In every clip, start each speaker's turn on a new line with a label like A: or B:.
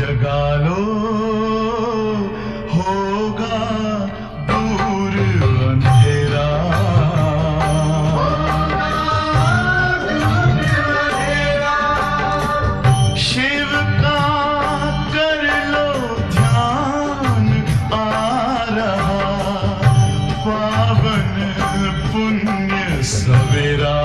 A: जगा लो, होगा दूर अंधेरा। शिव का कर लो ध्यान, आ रहा पावन पुण्य सवेरा।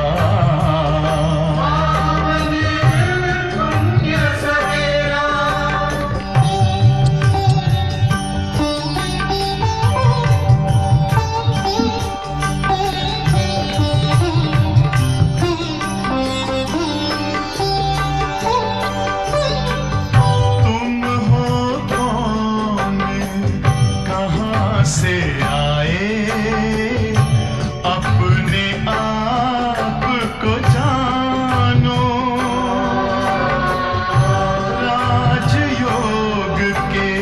A: से आए अपने आप को जानो, राजयोग के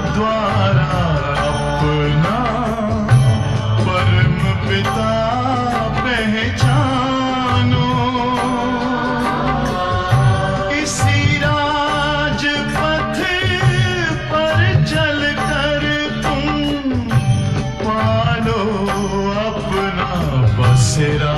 A: द्वारा अपना परम पिता पहचानो। इसी राजपथ पर चलकर पालो अपना बसेरा।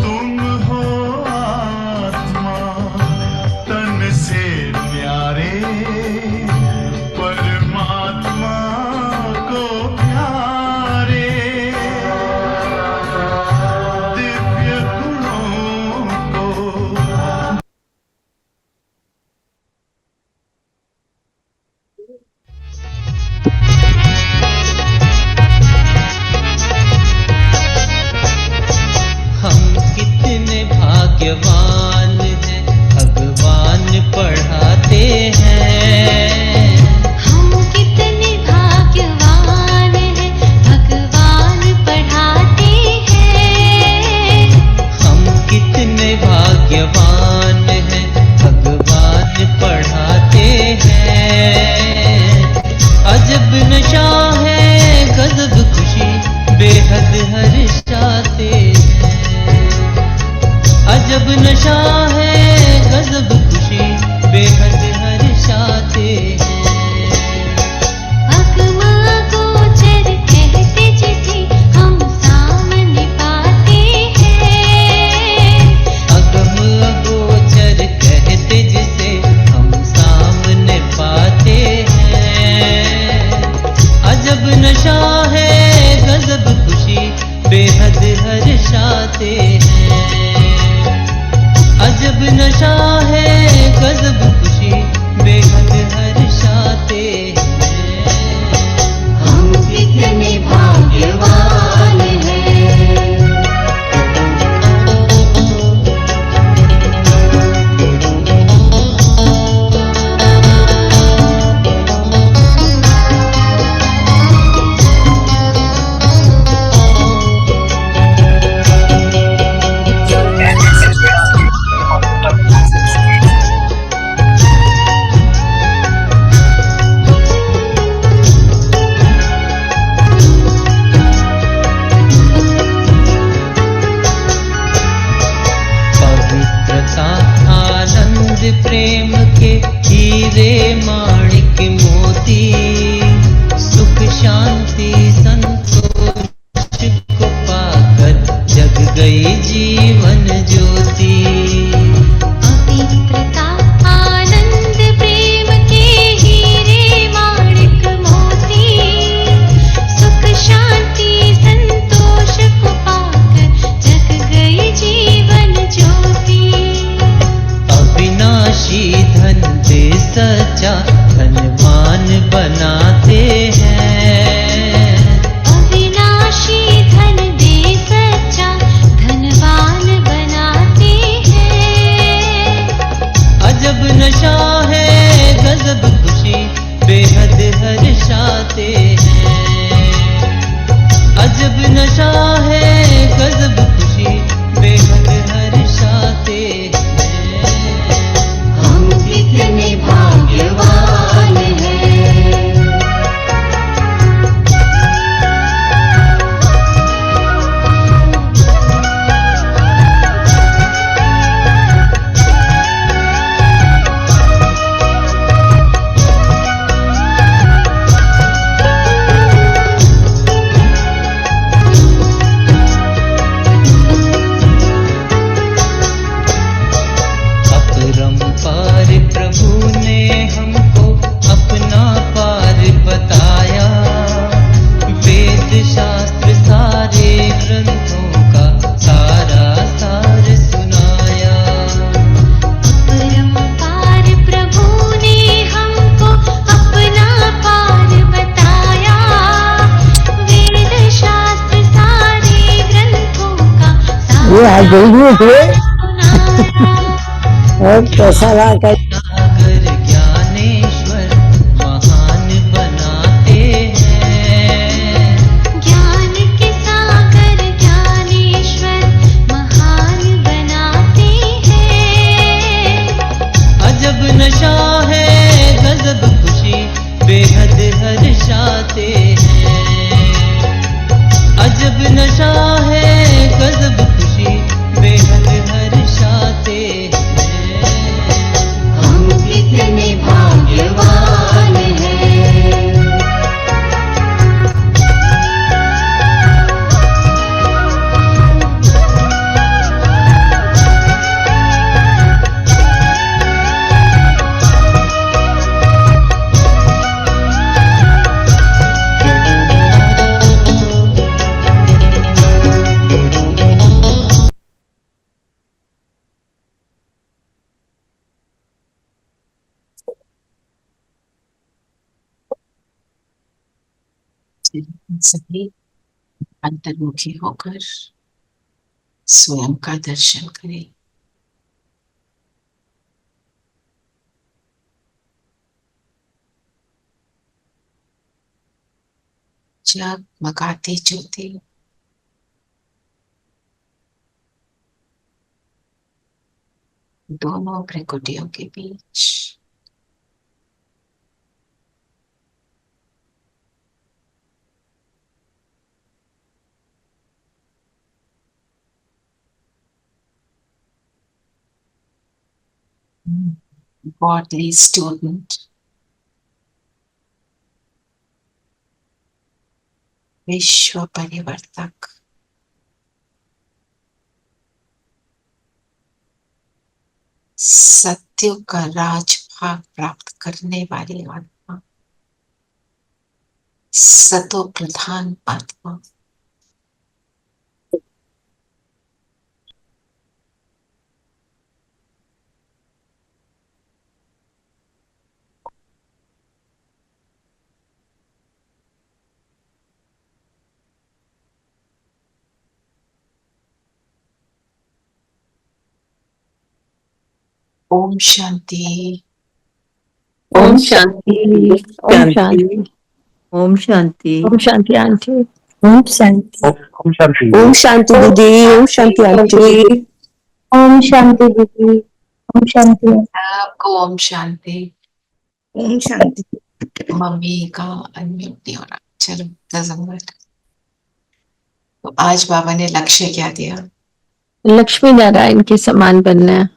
A: तुम हो आत्मा तन से न्यारे, परमात्मा को प्यारे। दिव्य गुणों को
B: हम कितने भाग्यवान हैं, भगवान पढ़ाते हैं।
C: हम कितने भाग्यवान हैं, भगवान पढ़ाते हैं।
B: हम कितने भाग्यवान हैं, भगवान पढ़ाते हैं। अजब नशा है गजब खुशी, बेहद हर्षाते हैं। अजब नशा है गजब खुशी, बेहद हर्षाते हैं।
C: अगमा गोचर कहते जिसे हम सामने पाते हैं।
B: अगम अगोचर कहते जिसे हम सामने पाते हैं। अजब नशा है गजब खुशी, बेहद हर्षाते हैं। अजब नशा है गजब खुशी, बेहद हर्षाते हैं।
C: हम कितने भाग्यवान हैं।
B: पवित्रता आनंद प्रेम के हीरे माणिक मोती, सुख शांति संतोष को पाकर जग गई जीवन ज्योति।
C: पवित्रता आनंद प्रेम के हीरे माणिक मोती, सुख शांति संतोष को पाकर जग गई जीवन ज्योति।
B: अविनाशी धन दे सच्चा धनवान बनाते हैं।
C: अविनाशी धन दे सच्चा धनवान
D: ये आज गई थे और कैसा रहा
B: सागर ज्ञानेश्वर महान बनाते हैं।
C: ज्ञान के सागर ज्ञानेश्वर महान बनाते हैं।
B: अजब नशा है गजब खुशी बेहद हर्षाते हैं। अजब नशा है गजब खुशी बेहद हर्षाते हैं।
C: हम कितने भाग्यवान हैं।
E: सभी अंतर्मुखी होकर स्वयं का दर्शन करें। जगमगाती ज्योति दोनों भ्रिकुटियों के बीच godly student विश्व परिवर्तक सत्य का राजभाग प्राप्त करने वाली आत्मा सतो प्रधान आत्मा ओम शांति।
D: ओम शांति ओम शांति
F: ओम शांति।
D: ओम शांति आंटी ओम शांति
A: ओम शांति।
D: ओम शांति दीदी ओम शांति आंटी ओम शांति दीदी ओम शांति
E: सबको ओम शांति।
D: ओम शांति।
E: मम्मी का अनम्यूट नहीं हो रहा, चलो doesn't matter। तो आज बाबा ने लक्ष्य क्या दिया?
D: लक्ष्मी नारायण के समान बनना है।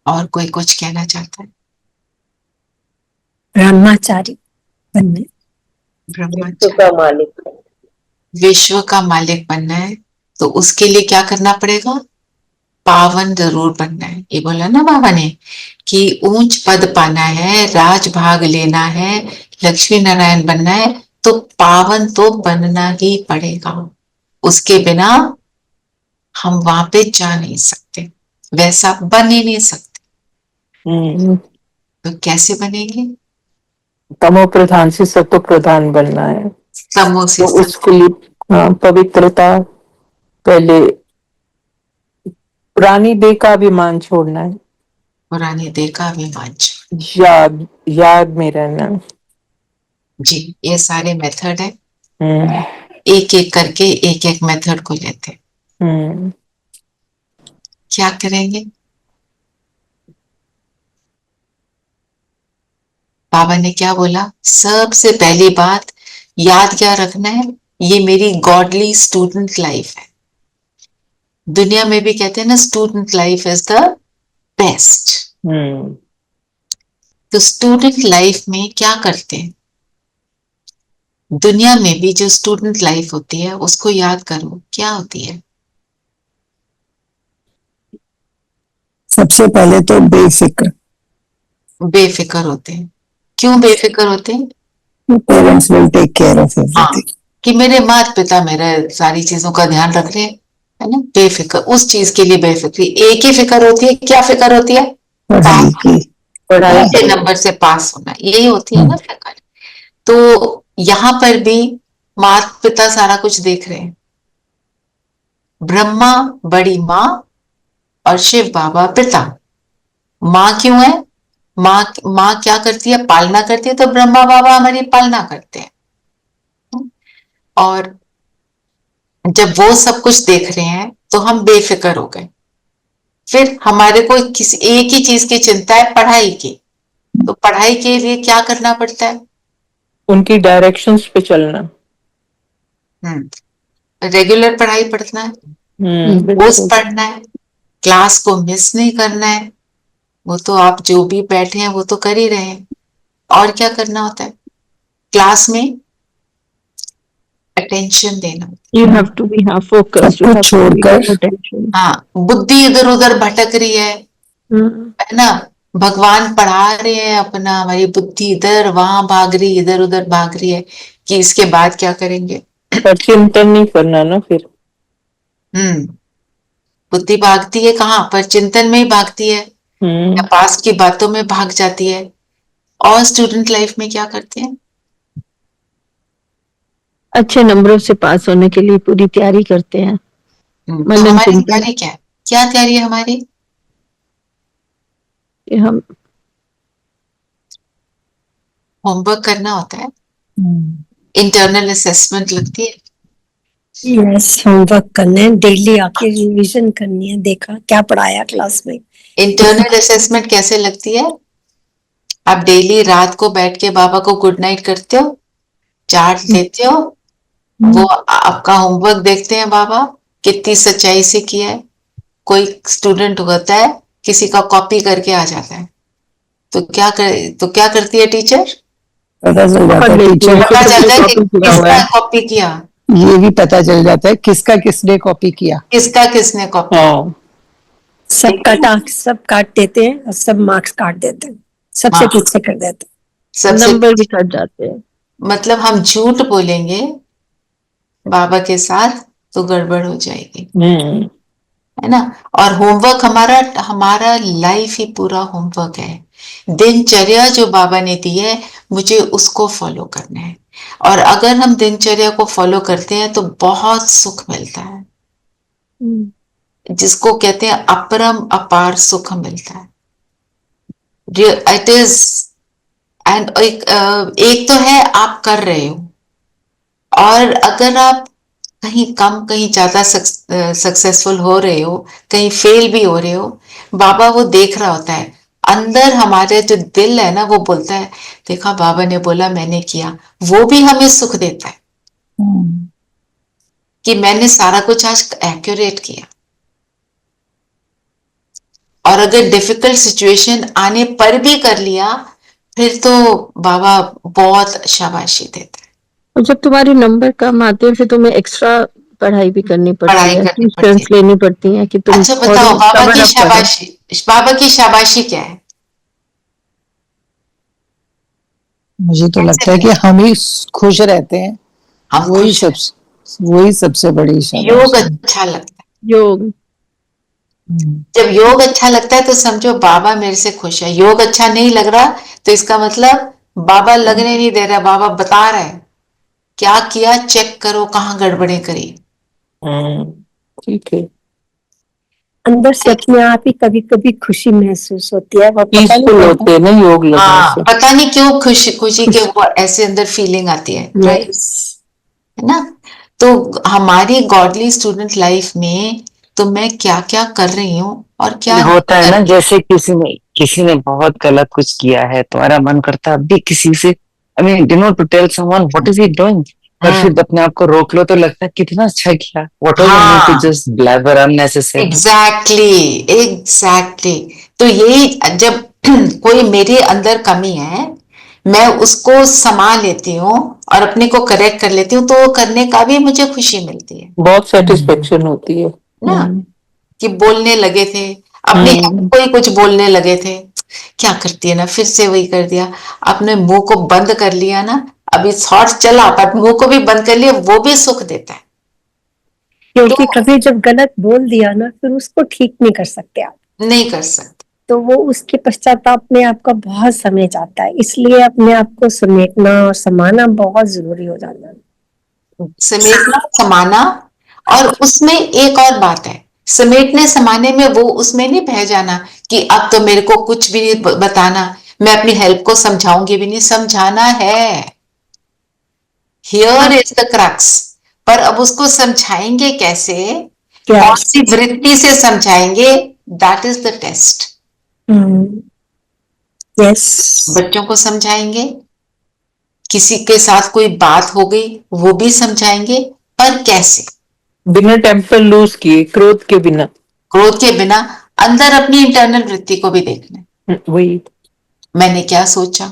E: और कोई कुछ कहना चाहता है?
D: ब्रह्मचारी बनने
E: ब्रह्मचारी
F: मालिक
E: विश्व का मालिक बनना है तो उसके लिए क्या करना पड़ेगा? पावन जरूर बनना है। ये बोला ना बाबा ने कि ऊंच पद पाना है, राजभाग लेना है, लक्ष्मी नारायण बनना है तो पावन तो बनना ही पड़ेगा। उसके बिना हम वहां पे जा नहीं सकते, वैसा बन ही नहीं सकते। तो कैसे बनेंगे?
F: तमो प्रधान से सतो प्रधान बनना है।
E: तमो से
F: तो उसके लिए पवित्रता, पहले पुरानी देह का अभिमान छोड़ना है,
E: पुरानी देह का अभिमान छोड़ना।
F: याद में रहना।
E: जी, ये सारे मेथड है। एक एक करके एक एक मेथड को लेते। क्या करेंगे? बाबा ने क्या बोला? सबसे पहली बात याद क्या रखना है? ये मेरी गॉडली स्टूडेंट लाइफ है। दुनिया में भी कहते हैं ना, student life is the best. तो स्टूडेंट लाइफ में क्या करते हैं? दुनिया में भी जो स्टूडेंट लाइफ होती है उसको याद करो, क्या होती है?
D: सबसे पहले तो बेफिक्र
E: बेफिक्र होते हैं। क्यों बेफिक्र होते हैं?
D: Parents will take care of
E: हाँ,
D: एवरीथिंग।
E: कि मेरे माता पिता मेरे सारी चीजों का ध्यान रख रहे हैं, है ना। बेफिक्र, उस चीज के लिए बेफिक्री। एक ही फिक्र होती है, क्या फिक्र होती है?
D: पढ़ाई की
F: पढ़ाई
E: अच्छे नंबर से पास होना, यही होती है ना फिक्र। तो यहाँ पर भी माता पिता सारा कुछ देख रहे हैं, ब्रह्मा बड़ी माँ और शिव बाबा पिता। माँ क्यों है? माँ क्या करती है? पालना करती है, तो ब्रह्मा बाबा हमारी पालना करते हैं। और जब वो सब कुछ देख रहे हैं तो हम बेफिक्र हो गए। फिर हमारे को किसी एक ही चीज की चिंता है, पढ़ाई की। तो पढ़ाई के लिए क्या करना पड़ता है?
F: उनकी डायरेक्शंस पे चलना।
E: रेगुलर पढ़ाई पढ़ना है, रोज
F: बिल्कुल।
E: पढ़ना है, क्लास को मिस नहीं करना है। वो तो आप जो भी बैठे हैं वो तो कर ही रहे हैं। और क्या करना होता है? क्लास में अटेंशन देना।
G: You have to be focused. You have to be paying attention.
E: हाँ, बुद्धि इधर उधर भटक रही है ना? भगवान पढ़ा रहे हैं अपना, हमारी बुद्धि इधर वहां भाग रही, इधर उधर भाग रही है कि इसके बाद क्या करेंगे।
F: पर चिंतन नहीं करना ना फिर।
E: बुद्धि भागती है कहाँ पर? चिंतन में ही भागती है, या पास की बातों में भाग जाती है। और स्टूडेंट लाइफ में क्या करते हैं?
G: अच्छे नंबरों से पास होने के लिए पूरी तैयारी करते हैं।
E: तो
G: मनन
E: हमारी
G: चिंतन
E: तैयारी क्या है? क्या तैयारी है हमारी?
G: कि हम
E: होमवर्क करना होता है, इंटरनल असेसमेंट लगती है।
H: यस, होमवर्क करने, डेली आके रिवीजन करनी है, देखा क्या पढ़ाया क्लास में।
E: इंटरनल असेसमेंट कैसे लगती है? आप डेली रात को बैठ के बाबा को गुड नाइट करते हो, चार्ट देते हो, वो आपका होमवर्क देखते हैं बाबा कितनी सच्चाई से किया है। कोई स्टूडेंट होता है किसी का कॉपी करके आ जाता है, तो क्या करती है टीचर?
I: पता चल जाता है टीचर
E: पता चलता है कि
G: कॉपी किया हुआ
E: किसका
G: है।
E: कॉपी किया,
I: ये भी पता चल जाता है किसका किसने कॉपी किया।
E: किसका किसने कॉपी।
H: सब काट देते हैं और सब मार्क्स काट देते हैं, सबसे
E: हाँ।
H: पीछे कर देते हैं।
E: सबसे
G: नंबर भी कट जाते हैं।
E: मतलब हम झूठ बोलेंगे बाबा के साथ तो गड़बड़ हो जाएगी, है ना? और होमवर्क हमारा लाइफ ही पूरा होमवर्क है। दिनचर्या जो बाबा ने दी है, मुझे उसको फॉलो करना है। और अगर हम दिनचर्या को फॉलो करते हैं तो बहुत सुख मिलता है, जिसको कहते हैं अपरम अपार सुख मिलता है। इट इज एंड एक तो है आप कर रहे हो, और अगर आप कहीं कम कहीं ज्यादा सक्सेसफुल हो रहे हो, कहीं फेल भी हो रहे हो, बाबा वो देख रहा होता है। अंदर हमारे जो दिल है ना, वो बोलता है देखा बाबा ने बोला मैंने किया। वो भी हमें सुख देता है कि मैंने सारा कुछ आज एक्यूरेट किया। और अगर डिफिकल्ट सिचुएशन आने पर भी कर लिया, फिर तो बाबा बहुत शाबाशी देता है।
G: और जब तुम्हारे नंबर कम आते हैं फिर तुम्हें एक्स्ट्रा पढ़ाई भी करनी पड़ती
E: पढ़ाई
G: है,
E: करनी पड़ती
G: ट्यूशंस लेनी पड़ती हैं कि तुम
E: अच्छा बताओ,
G: और
E: बाबा
G: cover
E: की
G: up करो।
E: बाबा की शाबाशी क्या है?
I: मुझे तो लगता है कि हम ही खुश रहते हैं,
E: हम
I: वही सबसे बड़ी
E: योग
I: शाबाशी।
E: अच्छा लगता
G: योग
E: है। जब योग अच्छा लगता है तो समझो बाबा मेरे से खुश है। योग अच्छा नहीं लग रहा तो इसका मतलब बाबा लगने नहीं दे रहा, बाबा बता रहा है क्या किया, चेक करो कहाँ गड़बड़े करी।
F: ठीक है।
H: अंदर से अपने आप ही कभी कभी खुशी महसूस होती है, वो पता नहीं
F: पीसफुल
H: चलता।
F: होते हैं ना योग लगने
E: हाँ,
F: से।
E: पता नहीं क्यों खुशी के वो ऐसे अंदर फीलिंग आती है, राइट? है ना? तो हमारी गॉडली स्टूडेंट लाइफ में तो मैं क्या क्या कर रही हूँ और क्या
J: होता है ना, जैसे किसी ने बहुत गलत कुछ किया है, तुम्हारा मन करता है अभी किसी से, I mean do not to tell someone what is he doing, पर फिर अपने आप को रोक लो तो लगता है कितना अच्छा किया, what was the need to just blabber unnecessary.
E: Exactly. तो यही जब कोई मेरे अंदर कमी है, मैं उसको संभाल लेती हूँ और अपने को करेक्ट कर लेती हूँ, तो वो करने का भी मुझे खुशी मिलती है
F: बहुत सेटिस्फेक्शन होती है
E: ना। कि बोलने लगे थे अपने कोई कुछ बोलने लगे थे, क्या करती है ना, फिर से वही कर दिया, अपने मुंह को बंद कर लिया ना। अभी थॉट चला पर मुंह को भी बंद कर लिया, वो भी सुख देता है।
H: क्योंकि कभी जब गलत बोल दिया ना, फिर उसको ठीक नहीं कर सकते आप,
E: नहीं कर सकते।
H: तो वो उसके पश्चाताप में आपका बहुत समय जाता है। इसलिए अपने आप को समेटना और समाना बहुत जरूरी हो जाता है।
E: समेटना, समाना और उसमें एक और बात है, समेटने समाने में वो उसमें नहीं बह जाना कि अब तो मेरे को कुछ भी नहीं बताना, मैं अपनी हेल्प को समझाऊंगी भी नहीं, समझाना है, हियर इज द क्रक्स। पर अब उसको समझाएंगे कैसे, कौन सी वृत्ति से समझाएंगे, that is the test.
H: Yes,
E: बच्चों को समझाएंगे, किसी के साथ कोई बात हो गई वो भी समझाएंगे, पर कैसे,
F: बिना टेम्पर लूज किए, क्रोध के बिना।
E: क्रोध के बिना, अंदर अपनी इंटरनल वृत्ति को भी देखना है।
F: वही
E: मैंने क्या सोचा,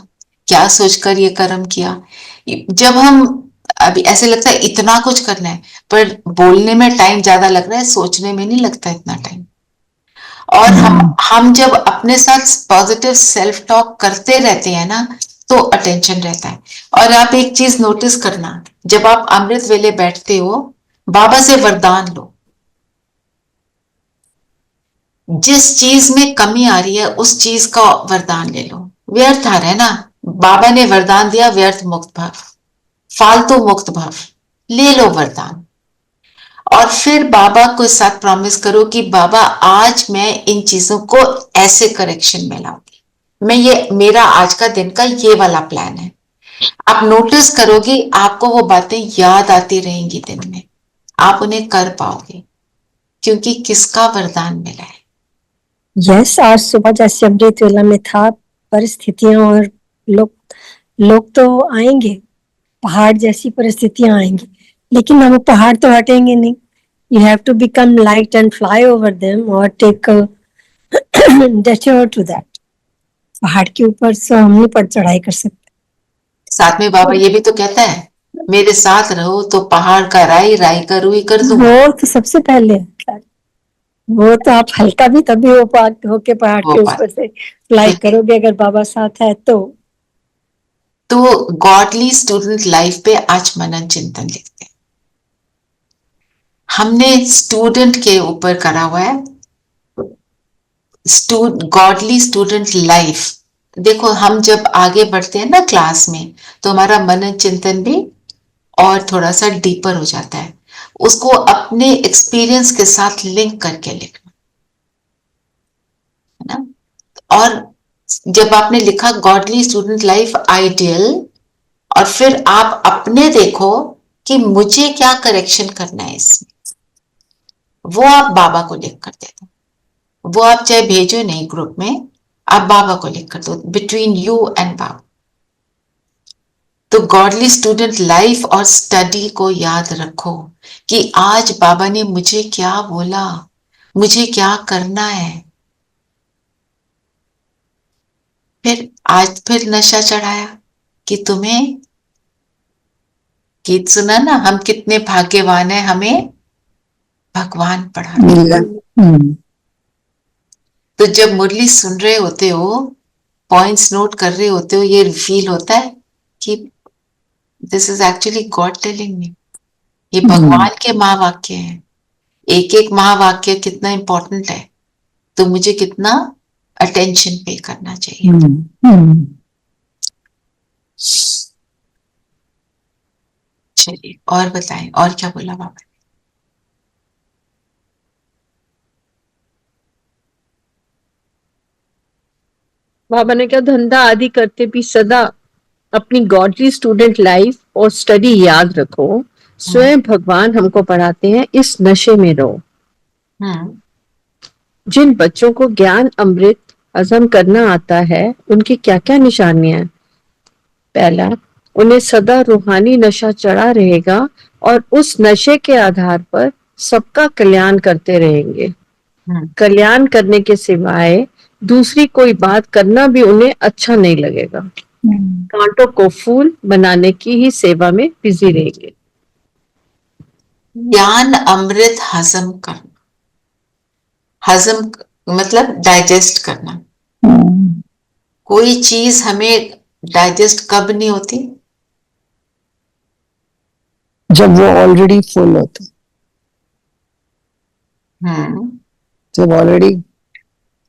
E: क्या सोचकर ये कर्म किया। जब हम अभी ऐसे लगता है इतना कुछ करना है, पर बोलने में टाइम ज्यादा लग रहा है, सोचने में नहीं लगता इतना टाइम। और हम जब अपने साथ पॉजिटिव सेल्फ टॉक करते रहते हैं ना, तो अटेंशन रहता है। और आप एक चीज नोटिस करना, जब आप अमृत वेले बैठते हो, बाबा से वरदान लो, जिस चीज में कमी आ रही है उस चीज का वरदान ले लो। व्यर्थ आ रहा है ना, बाबा ने वरदान दिया व्यर्थ मुक्त भाव, फालतू मुक्त भाव, ले लो वरदान। और फिर बाबा को साथ प्रॉमिस करो कि बाबा आज मैं इन चीजों को ऐसे करेक्शन में लाऊंगी, मैं ये मेरा आज का दिन का ये वाला प्लान है। आप नोटिस करोगे आपको वो बातें याद आती रहेंगी दिन में, आप उन्हें कर पाओगे, क्योंकि किसका वरदान मिला है।
H: यस, आज सुबह जैसे अमृत वेला में था, परिस्थितियां और लोग तो आएंगे, पहाड़ जैसी परिस्थितियां आएंगी, लेकिन हम पहाड़ तो हटेंगे नहीं। You have to become light and fly over them और टेक डेस्टियर टू दैट। पहाड़ के ऊपर से हम नहीं पर चढ़ाई कर सकते।
E: साथ में बाबा ये भी तो कहता है, मेरे साथ रहो तो पहाड़ का राई, राई का रूई कर दूं।
H: वो तो सबसे पहले है। वो तो आप हल्का भी तभी होके पहाड़ के ऊपर से फ्लाई करोगे अगर बाबा साथ है तो।
E: गॉडली स्टूडेंट लाइफ पे आज मनन चिंतन लिखते हैं। हमने स्टूडेंट के ऊपर करा हुआ है, गॉडली स्टूडेंट लाइफ। देखो हम जब आगे बढ़ते हैं ना क्लास में, तो हमारा मनन चिंतन भी और थोड़ा सा डीपर हो जाता है, उसको अपने एक्सपीरियंस के साथ लिंक करके लिखना है ना। और जब आपने लिखा गॉडली स्टूडेंट लाइफ आइडियल, और फिर आप अपने देखो कि मुझे क्या करेक्शन करना है इसमें, वो आप बाबा को लिख कर दे दो। वो आप चाहे भेजो नहीं ग्रुप में, आप बाबा को लिख कर दो, बिटवीन यू एंड बाबा। तो गॉडली स्टूडेंट लाइफ और स्टडी को याद रखो कि आज बाबा ने मुझे क्या बोला, मुझे क्या करना है। फिर आज फिर नशा चढ़ाया कि तुम्हें गीत सुना ना, हम कितने भाग्यवान हैं, हमें भगवान पढ़ा। तो जब मुरली सुन रहे होते हो, पॉइंट्स नोट कर रहे होते हो, ये फील होता है कि this is actually God telling me, ये भगवान के महावाक्य हैं। एक एक महावाक्य कितना इंपॉर्टेंट है, तो मुझे कितना अटेंशन पे करना चाहिए। चलिए और बताएं, और क्या बोला बाबा ने?
G: बाबा ने क्या धंधा आदि करते भी सदा अपनी गॉडली स्टूडेंट लाइफ और स्टडी याद रखो, स्वयं भगवान हमको पढ़ाते हैं, इस नशे में रहो। जिन बच्चों को ज्ञान अमृत हजम करना आता है, उनकी क्या क्या निशानियां? पहला, उन्हें सदा रूहानी नशा चढ़ा रहेगा और उस नशे के आधार पर सबका कल्याण करते रहेंगे। कल्याण करने के सिवाय दूसरी कोई बात करना भी उन्हें अच्छा नहीं लगेगा। कांटों को फूल बनाने की ही सेवा में बिजी रहेंगे।
E: ज्ञान अमृत हजम करना, हजम मतलब डाइजेस्ट करना। कोई चीज हमें डाइजेस्ट कब नहीं होती?
I: जब वो ऑलरेडी फुल होती, जब ऑलरेडी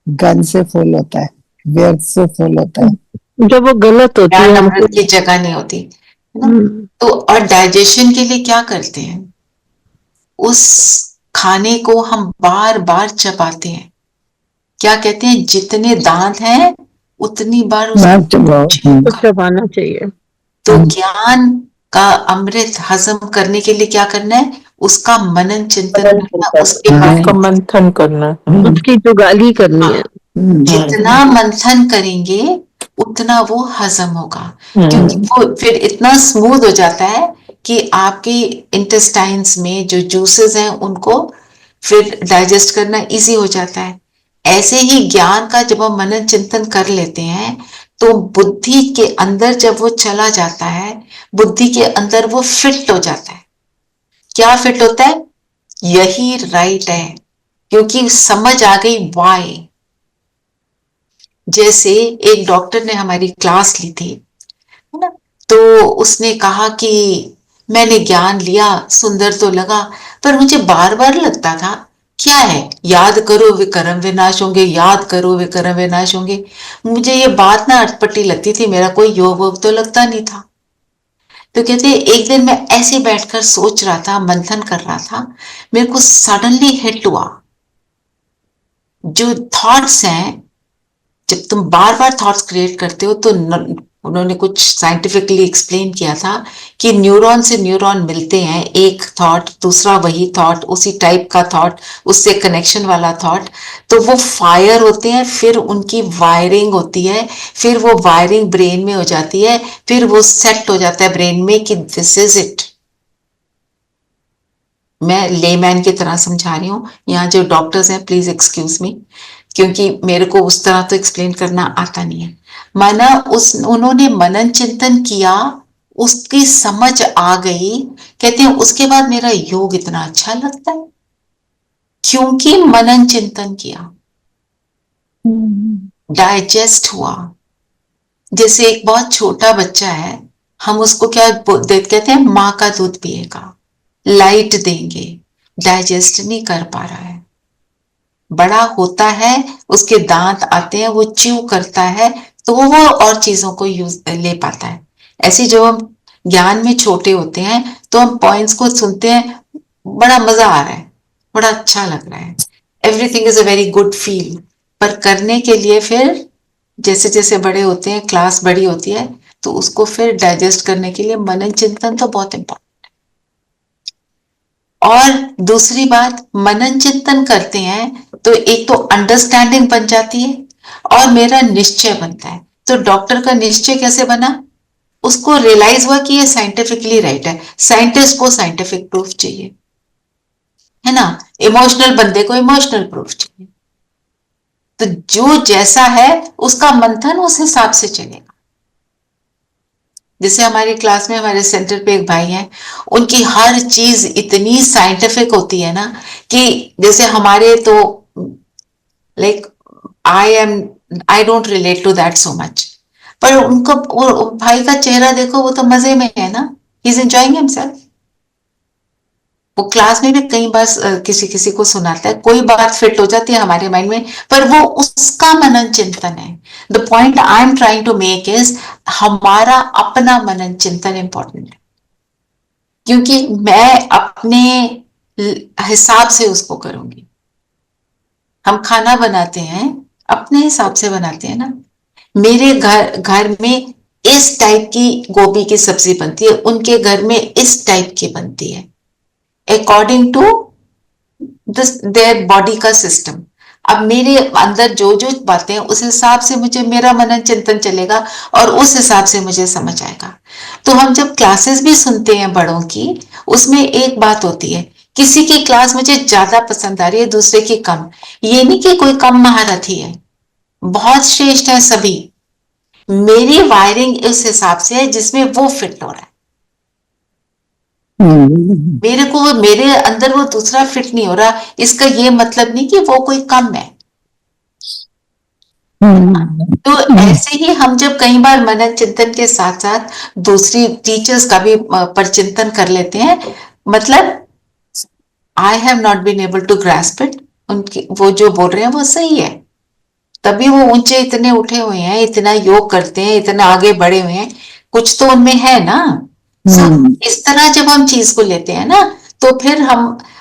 I: गन से फुल होता है, व्यर्थ से फुल होता है,
G: जब वो गलत होती है,
E: अमृत की जगह नहीं होती है ना। तो और डाइजेशन के लिए क्या करते हैं? उस खाने को हम बार बार चबाते हैं। क्या कहते हैं, जितने दांत हैं उतनी बार
F: बात
E: उसको
F: चबाओ।
G: तो चबाना चाहिए।
E: तो ज्ञान का अमृत हजम करने के लिए क्या करना है, उसका मनन चिंतन करना, उसके बारे
F: उसका
E: में
F: मंथन करना।
G: उसकी जुगाली करनी है।
E: जितना मंथन करेंगे उतना वो हजम होगा, क्योंकि वो फिर इतना स्मूथ हो जाता है कि आपके इंटेस्टाइन्स में जो जूसेस हैं उनको फिर डाइजेस्ट करना इजी हो जाता है। ऐसे ही ज्ञान का जब हम मनन चिंतन कर लेते हैं तो बुद्धि के अंदर जब वो चला जाता है, बुद्धि के अंदर वो फिट हो जाता है। क्या फिट होता है, यही राइट है, क्योंकि समझ आ गई वाई। जैसे एक डॉक्टर ने हमारी क्लास ली थी, है ना, तो उसने कहा कि मैंने ज्ञान लिया, सुंदर तो लगा, पर मुझे बार बार लगता था क्या है, याद करो वे कर्म विनाश होंगे, याद करो वे कर्म विनाश होंगे। मुझे ये बात ना अटपटी लगती थी, मेरा कोई योग वोग तो लगता नहीं था। तो कहते एक दिन मैं ऐसे बैठकर सोच रहा था, मंथन कर रहा था, मेरे को सडनली हिट हुआ, जो थॉट्स हैं, जब तुम बार बार थॉट्स क्रिएट करते हो तो उन्होंने कुछ साइंटिफिकली एक्सप्लेन किया था कि न्यूरॉन से न्यूरॉन मिलते हैं, एक थॉट दूसरा वही थॉट, उसी टाइप का थॉट, उससे कनेक्शन वाला थॉट, तो वो फायर होते हैं, फिर उनकी वायरिंग होती है, फिर वो वायरिंग ब्रेन में हो जाती है, फिर वो सेट हो जाता है ब्रेन में कि दिस इज इट। मैं लेमैन की तरह समझा रही हूँ, यहाँ जो डॉक्टर्स हैं प्लीज एक्सक्यूज मी, क्योंकि मेरे को उस तरह तो एक्सप्लेन करना आता नहीं है। माना उन्होंने मनन चिंतन किया, उसकी समझ आ गई, कहते हैं उसके बाद मेरा योग इतना अच्छा लगता है, क्योंकि मनन चिंतन किया, डाइजेस्ट हुआ। जैसे एक बहुत छोटा बच्चा है, हम उसको क्या कहते हैं, माँ का दूध पिएगा, लाइट देंगे, डाइजेस्ट नहीं कर पा रहा है, बड़ा होता है, उसके दांत आते हैं, वो च्यू करता है, तो वो और चीजों को यूज ले पाता है। ऐसे जब हम ज्ञान में छोटे होते हैं तो हम पॉइंट्स को सुनते हैं, बड़ा मजा आ रहा है, बड़ा अच्छा लग रहा है, everything is a very good feel, पर करने के लिए फिर जैसे जैसे बड़े होते हैं, क्लास बड़ी होती है, तो उसको फिर डाइजेस्ट करने के लिए मनन चिंतन तो बहुत इंपॉर्टेंट। और दूसरी बात, मनन चिंतन करते हैं तो एक तो अंडरस्टैंडिंग बन जाती है और मेरा निश्चय बनता है। तो डॉक्टर का निश्चय कैसे बना, उसको रियलाइज हुआ कि ये साइंटिफिकली राइट है। साइंटिस्ट को साइंटिफिक प्रूफ चाहिए, है ना, इमोशनल बंदे को इमोशनल प्रूफ चाहिए। तो जो जैसा है उसका मंथन उस हिसाब से चलेगा। जैसे हमारी क्लास में हमारे सेंटर पे एक भाई हैं, उनकी हर चीज इतनी साइंटिफिक होती है ना, कि जैसे हमारे तो like I don't relate to that so much, पर उनको वो भाई का चेहरा देखो, वो तो मजे में है ना, ही इज एंजॉयिंग हिमसेल्फ। वो क्लास में भी कई बार किसी किसी को सुनाता है, कोई बात फिट हो जाती है हमारे माइंड में, पर वो उसका मनन चिंतन है। The point I am trying to make is हमारा अपना मनन चिंतन इंपॉर्टेंट है, क्योंकि मैं अपने हिसाब से उसको करूंगी। हम खाना बनाते हैं अपने हिसाब से बनाते हैं ना, मेरे घर में इस टाइप की गोभी की सब्जी बनती है, उनके घर में इस टाइप की बनती है, अकॉर्डिंग टू देयर बॉडी का सिस्टम। अब मेरे अंदर जो जो बातें हैं उस हिसाब से मुझे मेरा मनन चिंतन चलेगा और उस हिसाब से मुझे समझ आएगा। तो हम जब क्लासेस भी सुनते हैं बड़ों की, उसमें एक बात होती है, किसी की क्लास मुझे ज्यादा पसंद आ रही है, दूसरे की कम। ये नहीं कि कोई कम महारथी है, बहुत श्रेष्ठ है सभी। मेरी वायरिंग उस हिसाब से है जिसमें वो फिट हो रहा है। मेरे को मेरे अंदर वो दूसरा फिट नहीं हो रहा, इसका ये मतलब नहीं कि वो कोई कम है। तो ऐसे ही हम जब कई बार मनन चिंतन के साथ साथ दूसरी टीचर्स का भी परचिंतन कर लेते हैं, मतलब I have not been able to grasp it, उनकी वो जो बोल रहे हैं वो सही है, तभी वो ऊंचे इतने उठे हुए हैं, इतना योग करते हैं, इतना आगे बढ़े हुए हैं, कुछ तो उनमें है ना। इस तरह जब हम चीज को लेते हैं ना, तो फिर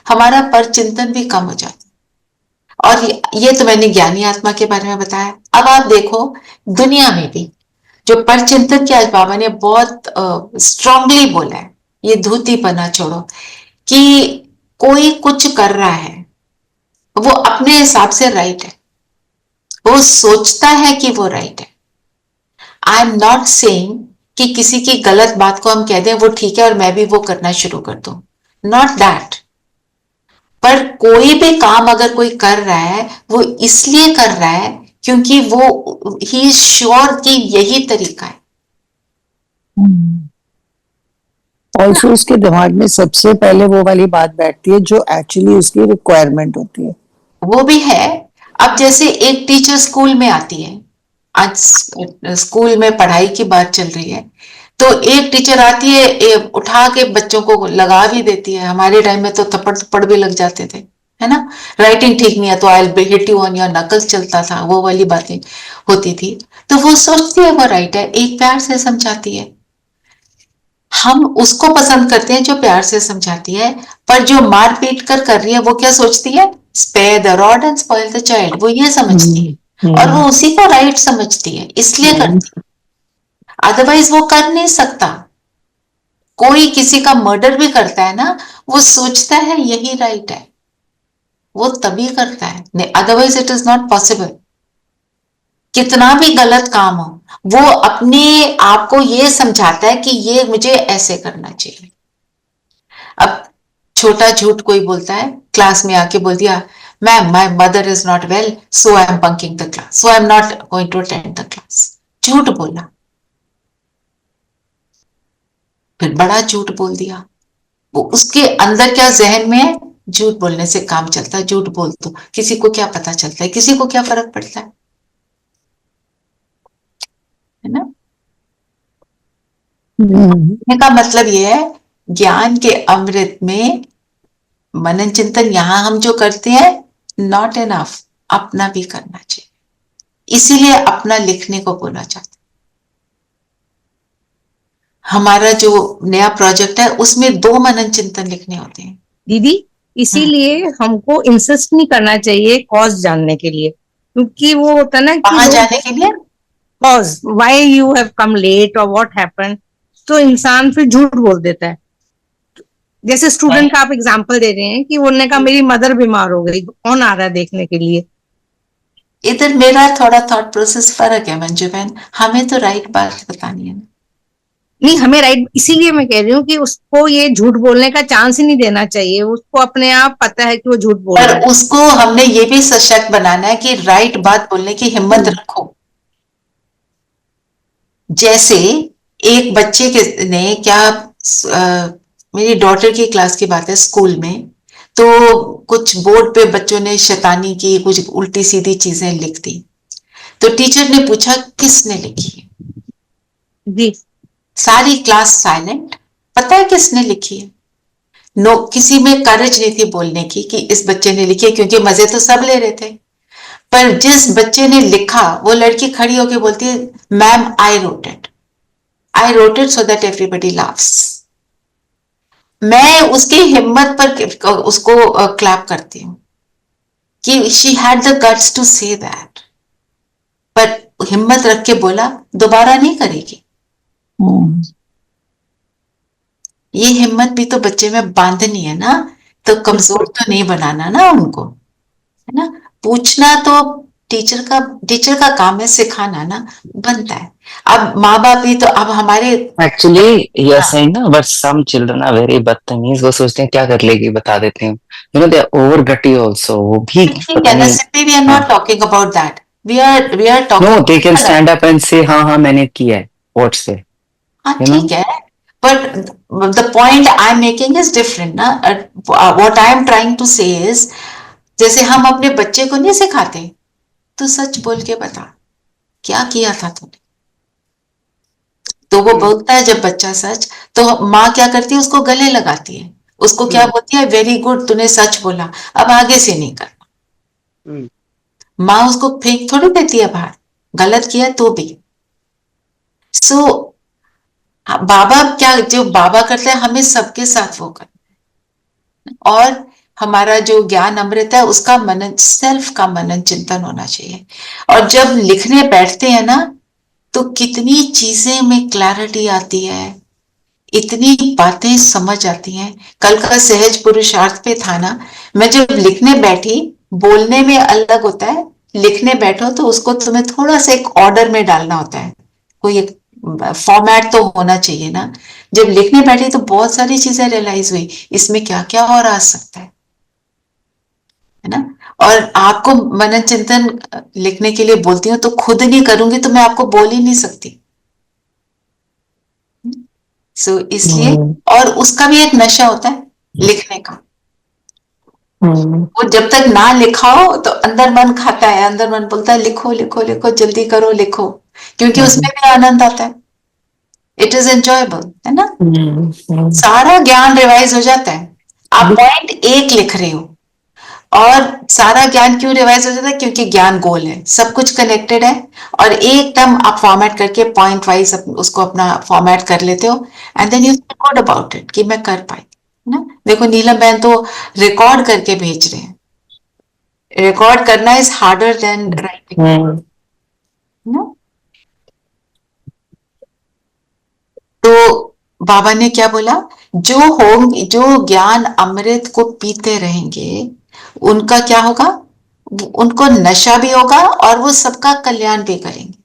E: हमारा पर चिंतन भी कम हो जाता है। और ये तो मैंने ज्ञानी आत्मा के बारे में बताया। अब आप देखो दुनिया में भी जो पर चिंतन की, आज बाबा ने बहुत स्ट्रांगली बोला है, ये धूतीपना छोड़ो, कि कोई कुछ कर रहा है वो अपने हिसाब से राइट है, वो सोचता है कि वो राइट है। आई एम नॉट सेइंग कि किसी की गलत बात को हम कह दें वो ठीक है और मैं भी वो करना शुरू कर दूं, नॉट दैट। पर कोई भी काम अगर कोई कर रहा है वो इसलिए कर रहा है क्योंकि वो ही इज श्योर कि यही तरीका है।
I: ऑल्सो उसके दिमाग में सबसे पहले वो वाली बात बैठती है जो एक्चुअली उसकी रिक्वायरमेंट होती है।
E: वो भी है। अब जैसे एक टीचर स्कूल में आती है, आज स्कूल में पढ़ाई की बात चल रही है, तो एक टीचर आती है उठा के बच्चों को लगा भी देती है। हमारे टाइम में तो थप्पड़ थप्पड़ भी लग जाते थे, है ना। राइटिंग ठीक नहीं है तो I will hit you on your knuckles चलता था, वो वाली बातें होती थी। तो वो सोचती है वो राइट है, एक प्यार से समझाती है। हम उसको पसंद करते हैं जो प्यार से समझाती है, पर जो मार पीट कर रही है वो क्या सोचती है, spare the rod and spoil the child, वो ये समझती है और वो उसी को राइट समझती है, इसलिए करती है। अदरवाइज वो कर नहीं सकता। कोई किसी का मर्डर भी करता है ना, वो सोचता है यही राइट है, वो तभी करता है, otherwise it is not possible. कितना भी गलत काम हो, वो अपने आप को ये समझाता है कि ये मुझे ऐसे करना चाहिए। अब छोटा झूठ कोई बोलता है, क्लास में आके बोल दिया, ma'am my mother is not well so I am bunking the class, so I am not going to attend the class. झूठ बोला, फिर बड़ा झूठ बोल दिया। वो उसके अंदर क्या जहन में है, झूठ बोलने से काम चलता है, झूठ बोल दो, किसी को क्या पता चलता है, किसी को क्या फर्क पड़ता है ना। कहने का मतलब ये है, ज्ञान के अमृत में मनन चिंतन यहां हम जो करते हैं नॉट इनफ, अपना भी करना चाहिए। इसीलिए अपना लिखने को बोला जाता है। हमारा जो नया प्रोजेक्ट है उसमें 2 मनन चिंतन लिखने होते हैं
K: दीदी। इसीलिए हमको इंसिस्ट नहीं करना चाहिए कॉज जानने के लिए, क्योंकि वो होता है ना कि
E: कहाँ जाने के लिए,
K: cause why you have come late और व्हाट हैपेंड, तो इंसान फिर झूठ बोल देता है। जैसे स्टूडेंट का आप एग्जांपल दे रहे हैं कि उन्होंने कहा मेरी मदर बीमार हो गई, कौन आ रहा है देखने के लिए।
E: इधर मेरा थोड़ा थॉट प्रोसेस फर्क है मंजू बहन, हमें तो राइट बात बतानी है।
K: नहीं, हमें राइट, इसीलिए मैं कह रही हूँ कि उसको ये झूठ बोलने का चांस ही नहीं देना चाहिए। उसको अपने आप पता है कि वो झूठ बोल रहा है,
E: पर उसको हमने ये भी सशक्त बनाना है कि राइट बात बोलने की हिम्मत रखो। जैसे एक बच्चे के ने क्या, मेरी डॉटर की क्लास की बात है, स्कूल में तो कुछ बोर्ड पे बच्चों ने शैतानी की, कुछ उल्टी सीधी चीजें लिख दी। तो टीचर ने पूछा किसने लिखी है
K: जी।
E: सारी क्लास साइलेंट। पता है किसने लिखी है? नो, किसी में करेज नहीं थी बोलने की कि इस बच्चे ने लिखी है, क्योंकि मजे तो सब ले रहे थे। पर जिस बच्चे ने लिखा वो लड़की खड़ी होकर बोलती है, ma'am I wrote it so that everybody laughs. मैं उसकी हिम्मत पर उसको क्लैप करती हूँ कि she had the guts to say that, पर हिम्मत रख के बोला दोबारा नहीं करेगी। ये हिम्मत भी तो बच्चे में बांधनी है ना, तो कमजोर तो नहीं बनाना ना उनको, है ना। पूछना तो टीचर का काम है, सिखाना ना बनता है। अब माँ बाप भी तो, अब हमारे
J: एक्चुअली यू सेइंग ना, but some children are very बदतमीज। वो सोचते हैं क्या कर लेगी, बता देते हैं, you know they are over गटी आल्सो। वो भी पता नहीं,
E: we are not talking about that, we are talking,
J: no, they can stand up and say हाँ हाँ मैंने किया है, व्हाट्स से,
E: हाँ
J: यू नो।
E: ठीक है, but the point I'm making is different ना। what I am trying to say is, जैसे हम अपने बच्चे को नहीं सिखाते, तो सच बोल के बता क्या किया था तूने, तो वो बोलता है जब बच्चा सच, तो माँ क्या करती है, उसको गले लगाती है, उसको क्या बोलती है, वेरी गुड तूने सच बोला, अब आगे से नहीं करना। माँ उसको फेंक थोड़ी देती है बाहर, गलत किया तो भी। सो बाबा क्या, जो बाबा करते हैं हमें सबके साथ वो करना है। और हमारा जो ज्ञान अमृत है उसका मनन, सेल्फ का मनन चिंतन होना चाहिए। और जब लिखने बैठते हैं ना तो कितनी चीजें में क्लैरिटी आती है, इतनी बातें समझ आती हैं। कल का सहज पुरुषार्थ पे था ना, मैं जब लिखने बैठी, बोलने में अलग होता है, लिखने बैठो तो उसको तुम्हें थोड़ा सा एक ऑर्डर में डालना होता है, कोई एक फॉर्मेट तो होना चाहिए ना। जब लिखने बैठी तो बहुत सारी चीजें रियलाइज हुई, इसमें क्या क्या और आ सकता है ना। और आपको मनन चिंतन लिखने के लिए बोलती हूँ तो खुद नहीं करूंगी तो मैं आपको बोल ही नहीं सकती। इसलिए, और उसका भी एक नशा होता है लिखने का। वो जब तक ना लिखा हो तो अंदर मन खाता है, अंदर मन बोलता है लिखो लिखो लिखो, जल्दी करो लिखो, क्योंकि उसमें भी आनंद आता है। इट इज एंजॉयबल, है ना। सारा ज्ञान रिवाइज हो जाता है। आप पॉइंट 1 लिख रहे हो और सारा ज्ञान क्यों रिवाइज हो जाता है? क्योंकि ज्ञान गोल है, सब कुछ कनेक्टेड है। और एकदम आप फॉर्मेट करके पॉइंट वाइज उसको अपना फॉर्मेट कर लेते हो and then you feel good about it कि मैं कर पाई ना। देखो नीलम बहन तो रिकॉर्ड करके भेज रहे हैं। रिकॉर्ड करना इज हार्डर देन राइटिंग ना। तो बाबा ने क्या बोला, जो ज्ञान अमृत को पीते रहेंगे उनका क्या होगा, उनको नशा भी होगा और वो सबका कल्याण भी करेंगे।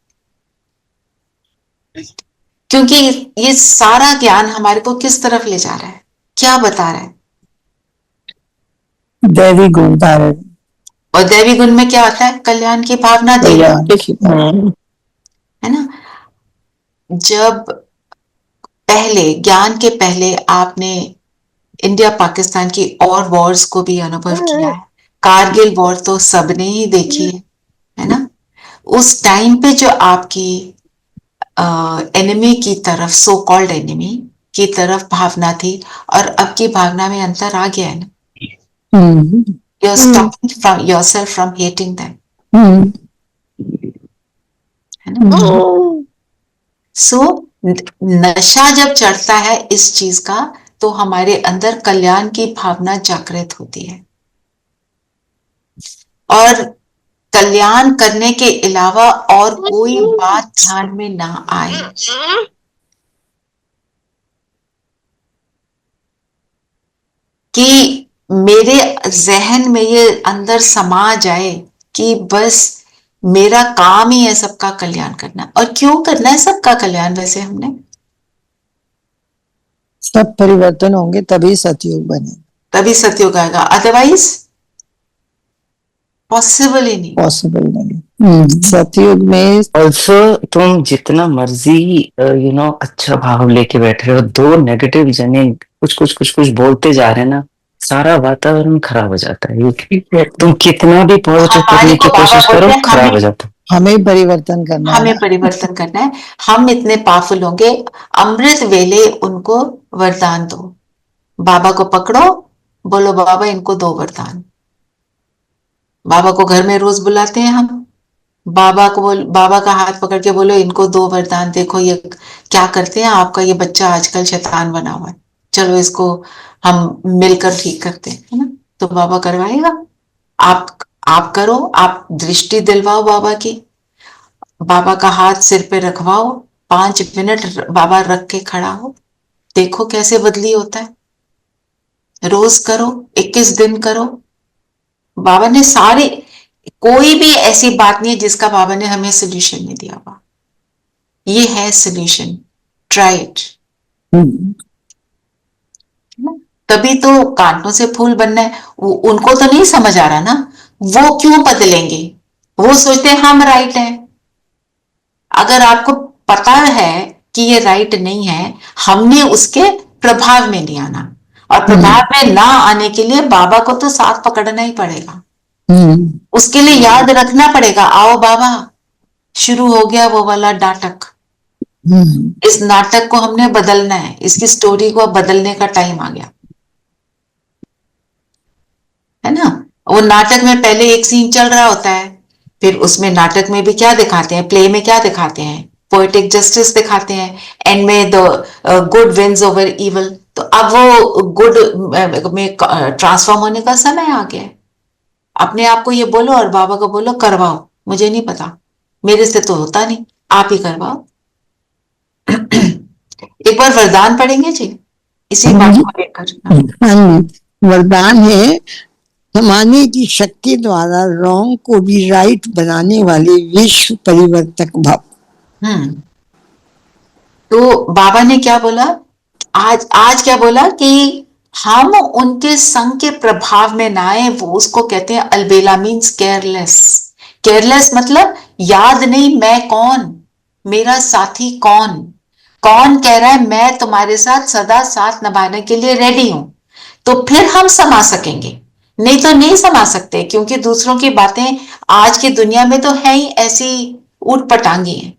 E: क्योंकि ये सारा ज्ञान हमारे को किस तरफ ले जा रहा है, क्या बता रहा है?
I: दैवी गुण धारण।
E: और दैवी गुण में क्या होता है? कल्याण की भावना देना, है ना। जब पहले, ज्ञान के पहले आपने इंडिया पाकिस्तान की और वॉर्स को भी अनुभव किया है। कारगिल वॉर तो सबने ही देखी है ना। उस टाइम पे जो आपकी एनिमी की तरफ, सो कॉल्ड एनिमी की तरफ भावना थी और अब की भावना में अंतर आ गया है ना। You're stopping from yourself from hating them, है ना। सो नशा जब चढ़ता है इस चीज का तो हमारे अंदर कल्याण की भावना जागृत होती है। और कल्याण करने के अलावा और कोई बात ध्यान में ना आए। कि मेरे जहन में ये अंदर समा जाए कि बस मेरा काम ही है सबका कल्याण करना। और क्यों करना है सबका कल्याण? वैसे हमने
I: सब परिवर्तन होंगे तभी सतयुग बने,
E: तभी सतयुग आएगा, अदरवाइज पॉसिबल ही नहीं।
I: पॉसिबल नहीं। सतयुग में
J: ऑल्सो तुम जितना मर्जी अच्छा भाव लेके बैठ रहे हो, 2 नेगेटिव जने कुछ बोलते जा रहे हैं ना, सारा वातावरण खराब हो जाता है। तुम कितना भी पॉजिटिव करने की कोशिश करो, खराब हो जाता है।
I: हमें परिवर्तन करना है,
E: हमें परिवर्तन करना है। हम इतने पावरफुल होंगे, अमृत वेले उनको वरदान दो। बाबा को पकड़ो, बोलो बाबा इनको 2 वरदान। बाबा को घर में रोज बुलाते हैं हम, बाबा का हाथ पकड़ के बोलो इनको 2 वरदान। देखो ये क्या करते हैं, आपका ये बच्चा आजकल शैतान बना हुआ है, चलो इसको हम मिलकर ठीक करते हैं, है ना। तो बाबा करवाएगा। आप करो, आप दृष्टि दिलवाओ बाबा की, बाबा का हाथ सिर पे रखवाओ, 5 मिनट बाबा रख के खड़ा हो, देखो कैसे बदली होता है। रोज करो, 21 दिन करो। बाबा ने सारी, कोई भी ऐसी बात नहीं है जिसका बाबा ने हमें सोल्यूशन नहीं दिया हुआ। ये है सोल्यूशन, ट्राई इट। तभी तो कांटों से फूल बनना है। उनको तो नहीं समझ आ रहा ना, वो क्यों बदलेंगे? वो सोचते हैं हम राइट हैं। अगर आपको पता है कि ये राइट नहीं है, हमने उसके प्रभाव में नहीं आना। और प्रभाव में ना आने के लिए बाबा को तो साथ पकड़ना ही पड़ेगा। उसके लिए याद रखना पड़ेगा, आओ बाबा, शुरू हो गया वो वाला नाटक। इस नाटक को हमने बदलना है, इसकी स्टोरी को बदलने का टाइम आ गया, है ना। वो नाटक में पहले एक सीन चल रहा होता है, फिर उसमें नाटक में भी क्या दिखाते हैं, प्ले में क्या दिखाते हैं, पोएटिक जस्टिस दिखाते हैं, एंड में the good wins over evil, तो अब वो गुड में ट्रांसफॉर्म होने का समय आ गया है। अपने आप को ये बोलो और बाबा को बोलो करवाओ, मुझे नहीं पता, मेरे से तो होता नहीं, आप ही करवाओ। एक बार वरदान पढ़ेंगे जी इसी बात को लेकर।
I: हाँ, वरदान है, समाने की शक्ति द्वारा रॉन्ग को भी राइट बनाने वाले विश्व परिवर्तक भव।
E: तो बाबा ने क्या बोला, आज क्या बोला कि हम उनके संग के प्रभाव में ना आए। वो उसको कहते हैं अलबेला, मीन्स केयरलेस। केयरलेस मतलब याद नहीं मैं कौन, मेरा साथी कौन, कौन कह रहा है मैं तुम्हारे साथ सदा साथ निभाने के लिए रेडी हूं, तो फिर हम समा सकेंगे, नहीं तो नहीं समा सकते। क्योंकि दूसरों की बातें आज की दुनिया में तो है ही ऐसी ऊट पटांगी हैं,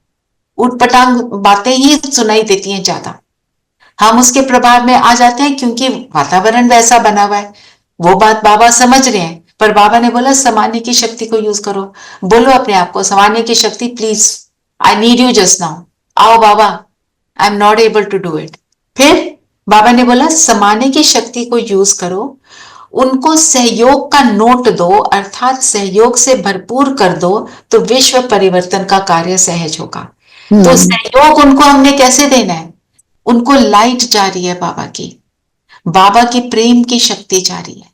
E: ऊट पटांग बातें ही सुनाई देती हैं ज्यादा। हम उसके प्रभाव में आ जाते हैं क्योंकि वातावरण वैसा बना हुआ है। वो बात बाबा समझ रहे हैं, पर बाबा ने बोला समाने की शक्ति को यूज करो। बोलो अपने आप को, समाने की शक्ति please, I need you just now, आओ बाबा, I am not able to do it. फिर बाबा ने बोला समाने की शक्ति को यूज करो, उनको सहयोग का नोट दो, अर्थात सहयोग से भरपूर कर दो, तो विश्व परिवर्तन का कार्य सहज होगा। तो सहयोग उनको हमने कैसे देना है, उनको लाइट जा रही है बाबा की प्रेम की शक्ति जा रही है,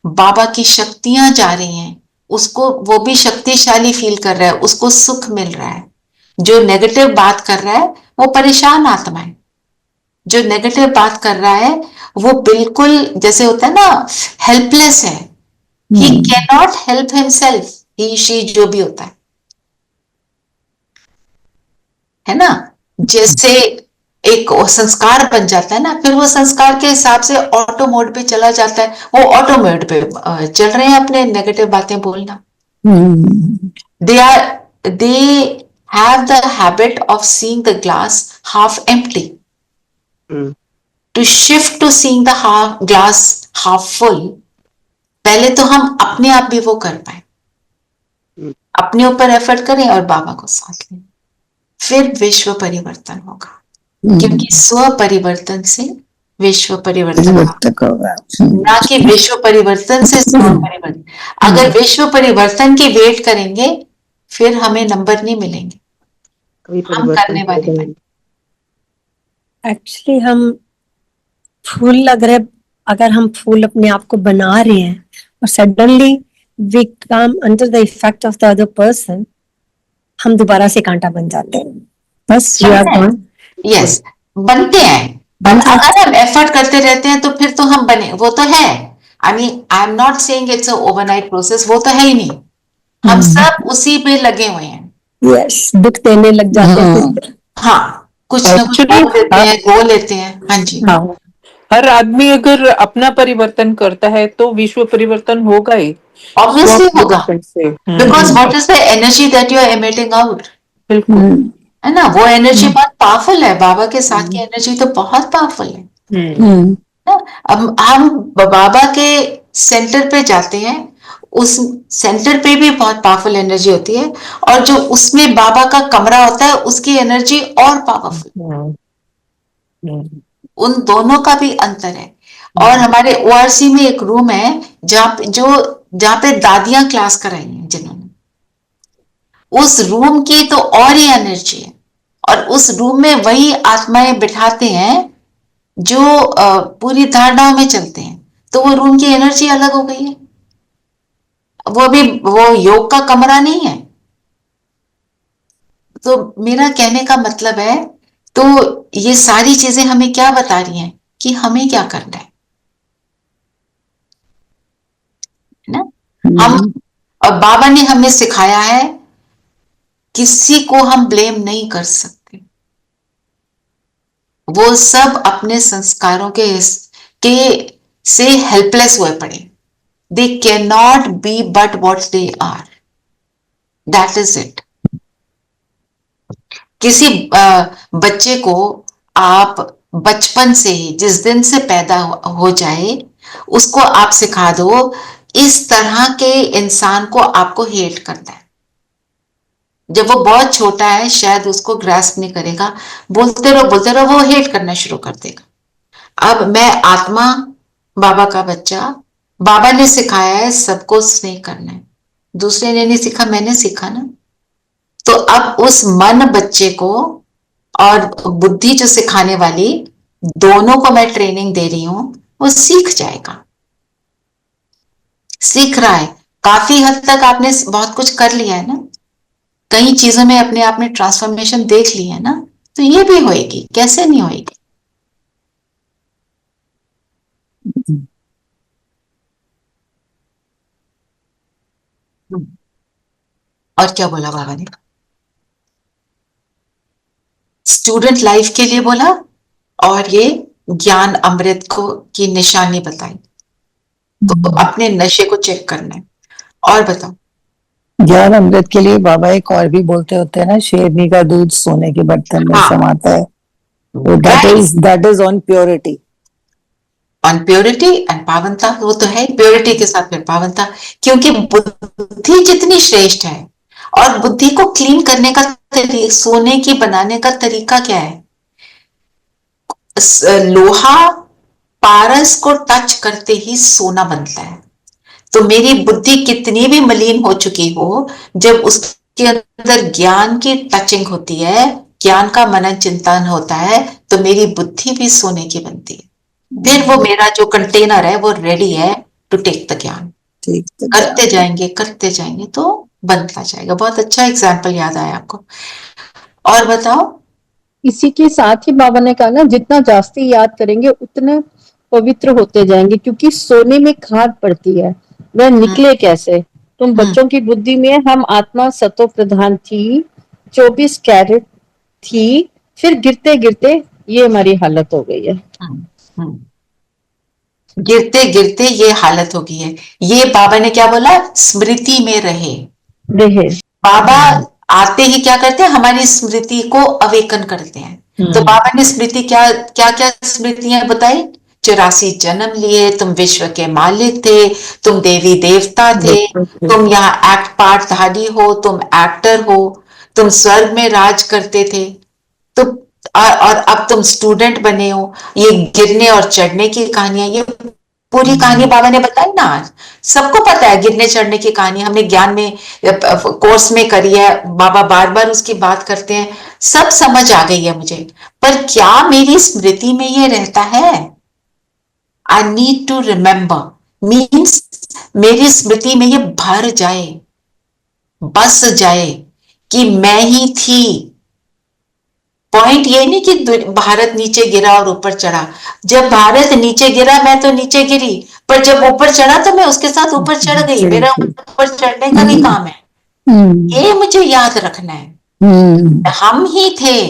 E: बाबा की शक्तियां जा रही हैं, उसको वो भी शक्तिशाली फील कर रहा है, उसको सुख मिल रहा है। जो नेगेटिव बात कर रहा है वो परेशान आत्मा है, जो नेगेटिव बात कर रहा है वो बिल्कुल जैसे होता है ना हेल्पलेस है, he can not help himself, he she जो भी होता है ना। जैसे एक संस्कार बन जाता है ना, फिर वो संस्कार के हिसाब से ऑटो मोड पे चला जाता है, वो ऑटो मोड पे चल रहे हैं अपने नेगेटिव बातें बोलना। They have the habit of seeing the glass half empty, to shift to seeing the glass half full. पहले तो हम अपने आप भी वो कर पाए, अपने ऊपर एफर्ट करें और बाबा को साथ लें, फिर विश्व परिवर्तन होगा। क्योंकि स्व परिवर्तन से विश्व परिवर्तन होगा, ना कि विश्व परिवर्तन से स्व परिवर्तन। अगर विश्व परिवर्तन की वेट करेंगे फिर हमें नंबर नहीं मिलेंगे, हम करने वाले हैं।
H: एक्चुअली हम फूल अगर हम फूल अपने आप को बना रहे हैं और suddenly we come under the effect of the other person, हम दोबारा से कांटा बन जाते हैं, बस वी आर गॉन।
E: यस, बनते हैं, अगर हम एफर्ट करते रहते हैं तो फिर तो हम बने, वो तो है। आई am not saying it's a overnight process, वो तो है ही नहीं, हम सब उसी पे लगे हुए हैं।
H: यस, दुख देने लग जाते हैं।
E: हाँ, कुछ ना कुछ बोल देते हैं, रो लेते हैं। हाँ जी,
F: हर आदमी अगर अपना परिवर्तन करता है तो विश्व परिवर्तन होगा ही,
E: ऑब्वियसली होगा, because what is the energy that you are emitting out,
F: बिल्कुल
E: है ना। वो एनर्जी बहुत पावरफुल है, बाबा के साथ की एनर्जी तो बहुत पावरफुल है। अब हम बाबा के सेंटर पे जाते हैं, उस सेंटर पे भी बहुत पावरफुल एनर्जी होती है, और जो उसमें बाबा का कमरा होता है उसकी एनर्जी और पावरफुल। उन दोनों का भी अंतर है। और हमारे ओआरसी में एक रूम है जहाँ पे दादियां क्लास कराई हैं जिन्होंने, उस रूम की तो और ही एनर्जी है, और उस रूम में वही आत्माएं बिठाते हैं जो पूरी धारणाओं में चलते हैं, तो वो रूम की एनर्जी अलग हो गई है। वो योग का कमरा नहीं है। तो मेरा कहने का मतलब है, तो ये सारी चीजें हमें क्या बता रही हैं कि हमें क्या करना है ना। हम और बाबा ने हमें सिखाया है किसी को हम ब्लेम नहीं कर सकते, वो सब अपने संस्कारों के से हेल्पलेस हुए पड़े। They can not be but what they are, that is it. किसी बच्चे को आप बचपन से ही, जिस दिन से पैदा हो जाए, उसको आप सिखा दो इस तरह के इंसान को आपको हेट करना है। जब वो बहुत छोटा है शायद उसको ग्रास्प नहीं करेगा, बोलते रहो वो हेट करना शुरू कर देगा। अब मैं आत्मा, बाबा का बच्चा, बाबा ने सिखाया है सबको स्नेह करना है, दूसरे ने नहीं सीखा, मैंने सीखा ना। तो अब उस मन बच्चे को और बुद्धि जो सिखाने वाली, दोनों को मैं ट्रेनिंग दे रही हूं, वो सीख जाएगा, सीख रहा है। काफी हद तक आपने बहुत कुछ कर लिया है ना, कई चीजों में अपने आप में ट्रांसफॉर्मेशन देख ली है ना, तो ये भी होएगी, कैसे नहीं होएगी। और क्या बोला बाबा ने? स्टूडेंट लाइफ के लिए बोला, और ये ज्ञान अमृत को की निशानी बताई। तो अपने नशे को चेक करना है। और बताओ।
I: ज्ञान अमृत के लिए बाबा एक और भी बोलते होते हैं ना, शेरनी का दूध सोने के बर्तन में
E: हाँ।
I: समाता है, that is on purity.
E: On purity and पावनता, वो तो है प्योरिटी के साथ फिर पावनता, क्योंकि बुद्धि जितनी श्रेष्ठ है, और बुद्धि को क्लीन करने का सोने की बनाने का तरीका क्या है? लोहा पारस को टच करते ही सोना बनता है। तो मेरी बुद्धि कितनी भी मलिन हो चुकी हो, जब उसके अंदर ज्ञान की टचिंग होती है, ज्ञान का मनन चिंतन होता है, तो मेरी बुद्धि भी सोने की बनती है। फिर वो मेरा जो कंटेनर है वो रेडी है टू टेक द ज्ञान। करते जाएंगे तो बनता जाएगा। बहुत अच्छा एग्जाम्पल याद आया आपको। और बताओ।
G: इसी के साथ ही बाबा ने कहा ना, जितना जास्ती याद करेंगे उतने पवित्र होते जाएंगे, क्योंकि सोने में खाद पड़ती है, वह निकले कैसे। तुम बच्चों की बुद्धि में हम आत्मा सतो प्रधान थी, 24 कैरेट थी, फिर गिरते गिरते ये हमारी हालत हो गई है।
E: गिरते गिरते ये हालत हो गई है। ये बाबा ने क्या बोला? स्मृति में रहे। बाबा आते ही क्या करते हैं? हमारी स्मृति को अवेकन करते हैं। तो बाबा ने स्मृति क्या क्या क्या स्मृतियां बताई? 84 जन्म लिए, तुम विश्व के मालिक थे, तुम देवी देवता थे, तुम यहाँ एक्ट पार्टधारी हो, तुम एक्टर हो, तुम स्वर्ग में राज करते थे, तो और अब तुम स्टूडेंट बने हो। ये गिरने और चढ़ने की कहानियां, ये पूरी कहानी बाबा ने बताई ना। आज सबको पता है गिरने चढ़ने की कहानी, हमने ज्ञान में कोर्स में करी है, बाबा बार बार उसकी बात करते हैं, सब समझ आ गई है मुझे। पर क्या मेरी स्मृति में ये रहता है? I need to remember, means मेरी स्मृति में ये भर जाए, बस जाए कि मैं ही थी। पॉइंट ये नहीं कि भारत नीचे गिरा और ऊपर चढ़ा। जब भारत नीचे गिरा मैं तो नीचे गिरी, पर जब ऊपर चढ़ा तो मैं उसके साथ ऊपर चढ़ गई। मेरा ऊपर चढ़ने का भी काम है, ये मुझे याद रखना है। हम ही थे,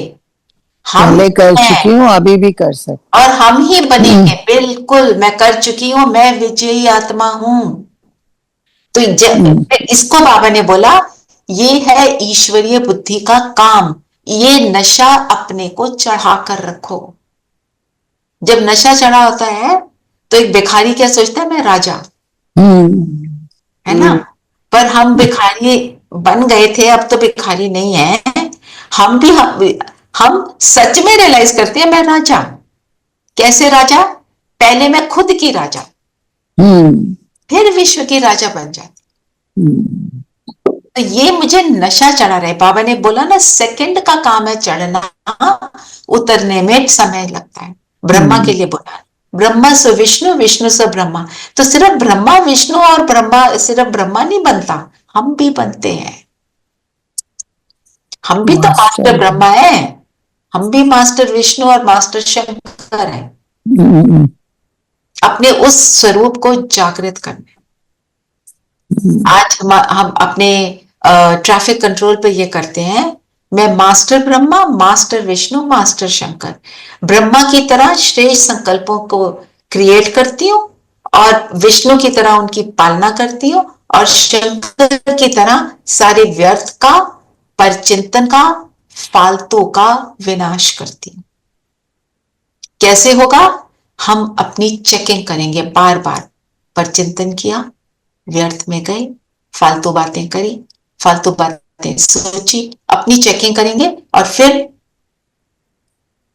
E: हम
I: कर चुकी हूँ, अभी भी कर सकते,
E: और हम ही बनेंगे। बिल्कुल, मैं कर चुकी हूँ, मैं विजयी आत्मा हूं। तो इसको बाबा ने बोला, ये है ईश्वरीय बुद्धि का काम। ये नशा अपने को चढ़ा कर रखो। जब नशा चढ़ा होता है तो एक भिखारी क्या सोचता है? मैं राजा, है ना। पर हम भिखारी बन गए थे, अब तो भिखारी नहीं है। हम सच में रियलाइज करते हैं मैं राजा। कैसे राजा? पहले मैं खुद की राजा, फिर विश्व की राजा बन जाती। तो ये मुझे नशा चढ़ा रहे। बाबा ने बोला ना, सेकंड का काम है चढ़ना, उतरने में समय लगता है। ब्रह्मा के लिए बोला, ब्रह्मा से विष्णु, विष्णु से ब्रह्मा। तो सिर्फ ब्रह्मा विष्णु और ब्रह्मा, सिर्फ ब्रह्मा नहीं बनता, हम भी बनते हैं। हम भी तो मास्टर ब्रह्मा है, हम भी मास्टर विष्णु और मास्टर शंकर है। अपने उस स्वरूप को जागृत करने। आज हम अपने ट्रैफिक कंट्रोल पे ये करते हैं, मैं master Brahma, master Vishnu, master Shankar, Brahma की तरह श्रेष्ठ संकल्पों को क्रिएट करती हूँ, और विष्णु की तरह उनकी पालना करती हूँ, और शंकर की तरह सारे व्यर्थ का, परचिंतन का, फालतू का विनाश करती हूँ। कैसे होगा? हम अपनी चेकिंग करेंगे बार बार। परचिंतन किया, व्यर्थ में गए, फालतू बातें करी, फालतू बातें सोची, अपनी चेकिंग करेंगे, और फिर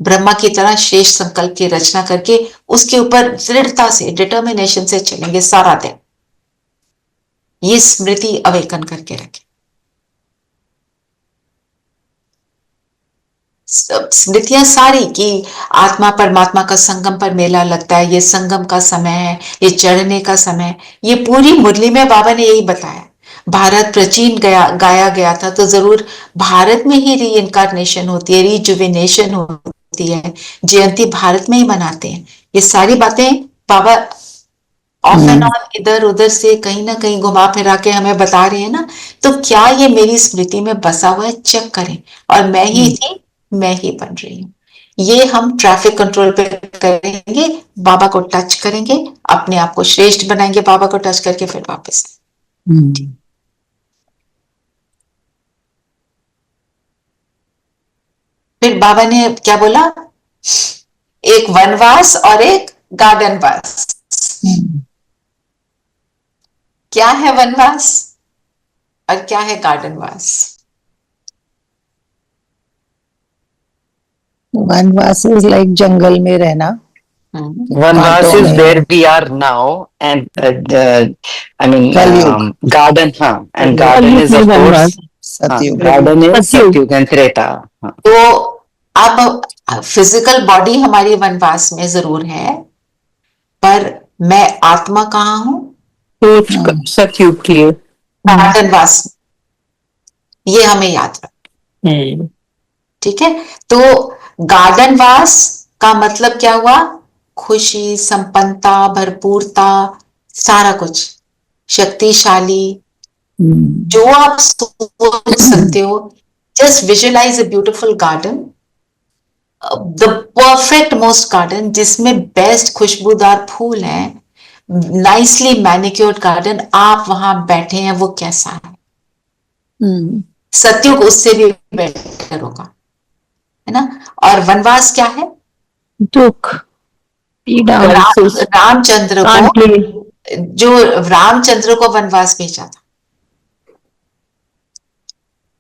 E: ब्रह्मा की तरह शेष संकल्प की रचना करके उसके ऊपर दृढ़ता से, डिटर्मिनेशन से चलेंगे सारा दिन। ये स्मृति अवेकन करके रखें। स्मृतियां सारी कि आत्मा परमात्मा का संगम पर मेला लगता है, ये संगम का समय है, ये चढ़ने का समय। ये पूरी मुरली में बाबा ने यही बताया। भारत प्राचीन गाया गया था, तो जरूर भारत में ही री इनकारनेशन होती है, रिजुविनेशन होती है। जयंती भारत में ही मनाते हैं। ये सारी बातें बाबा ऑफ एंड ऑन इधर उधर से कहीं ना कहीं घुमा फिरा के हमें बता रहे हैं ना। तो क्या ये मेरी स्मृति में बसा हुआ है? चेक करें। और मैं ही थी, मैं ही बन रही हूँ। ये हम ट्रैफिक कंट्रोल पे करेंगे, बाबा को टच करेंगे, अपने आप को श्रेष्ठ बनाएंगे, बाबा को टच करके फिर वापस। फिर बाबा ने क्या बोला? एक वनवास और एक गार्डन वास। क्या है वनवास और क्या है गार्डन वास?
I: वनवास इज लाइक जंगल में रहना।
J: वनवास is where we are now, and I mean garden, and garden is of course garden is Satyug and Treta.
E: तो अब फिजिकल बॉडी हमारी वनवास में जरूर है, पर मैं आत्मा कहाँ हूँ?
F: सतयुग की
E: गार्डनवास। ये हमें याद रखना, ठीक है? तो गार्डनवास का मतलब क्या हुआ? खुशी, संपन्नता, भरपूरता, सारा कुछ, शक्तिशाली, जो आप सोच सकते हो। Just visualize a beautiful garden, the perfect most garden, जिसमें बेस्ट खुशबूदार फूल हैं, नाइसली मैनिक्योर्ड गार्डन। आप वहां बैठे हैं, वो कैसा है? सतयुग उससे भी बेटर होगा, है ना? और वनवास क्या है?
G: दुख, पीड़ा।
E: रामचंद्र को वनवास भेजा था,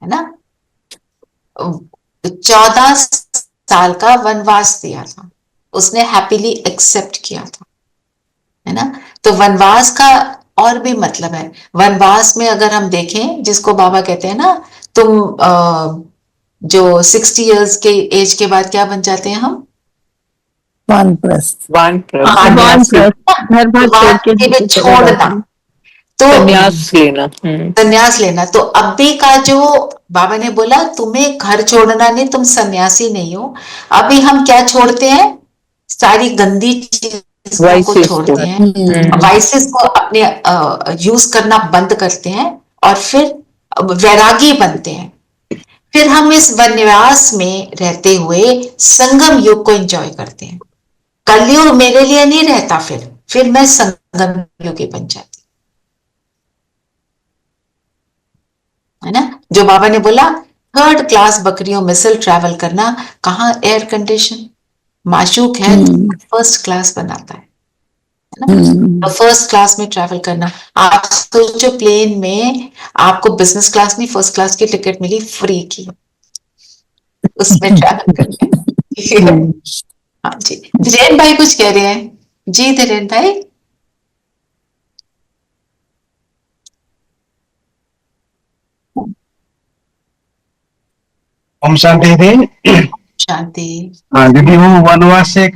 E: है ना? 14 साल का वनवास दिया था, उसने हैप्पीली एक्सेप्ट किया था, है ना? तो वनवास का और भी मतलब है। वनवास में अगर हम देखें, जिसको बाबा कहते हैं ना, तुम जो 60 इयर्स के एज के बाद क्या बन जाते हैं हम?
I: वानप्रस्थ।
E: छोड़ना, तो संन्यास लेना। तो अभी का जो बाबा ने बोला, तुम्हें घर छोड़ना नहीं, तुम सन्यासी नहीं हो। अभी हम क्या छोड़ते हैं? सारी गंदी चीजों को छोड़ते हैं, वाइसेस को अपने यूज करना बंद करते हैं, और फिर वैरागी बनते हैं। फिर हम इस वनवास में रहते हुए संगम युग को एंजॉय करते हैं। कलयुग मेरे लिए नहीं रहता, फिर मैं संगम युगी बन जाती, है ना? जो बाबा ने बोला, 3rd क्लास बकरियों में से ट्रैवल करना, कहाँ एयर कंडीशन? माशूक है, 1st क्लास बनाता है ना? तो 1st क्लास में ट्रैवल करना। आप सोचो, प्लेन में आपको बिजनेस क्लास नहीं, 1st क्लास की टिकट मिली फ्री की, उसमें ट्रैवल करना। हाँ जी, धीरेन भाई कुछ कह रहे हैं जी। धीरेन भाई,
L: ओम शांति दीदी।
E: शांति।
L: हाँ दीदी, वो वनवास से एक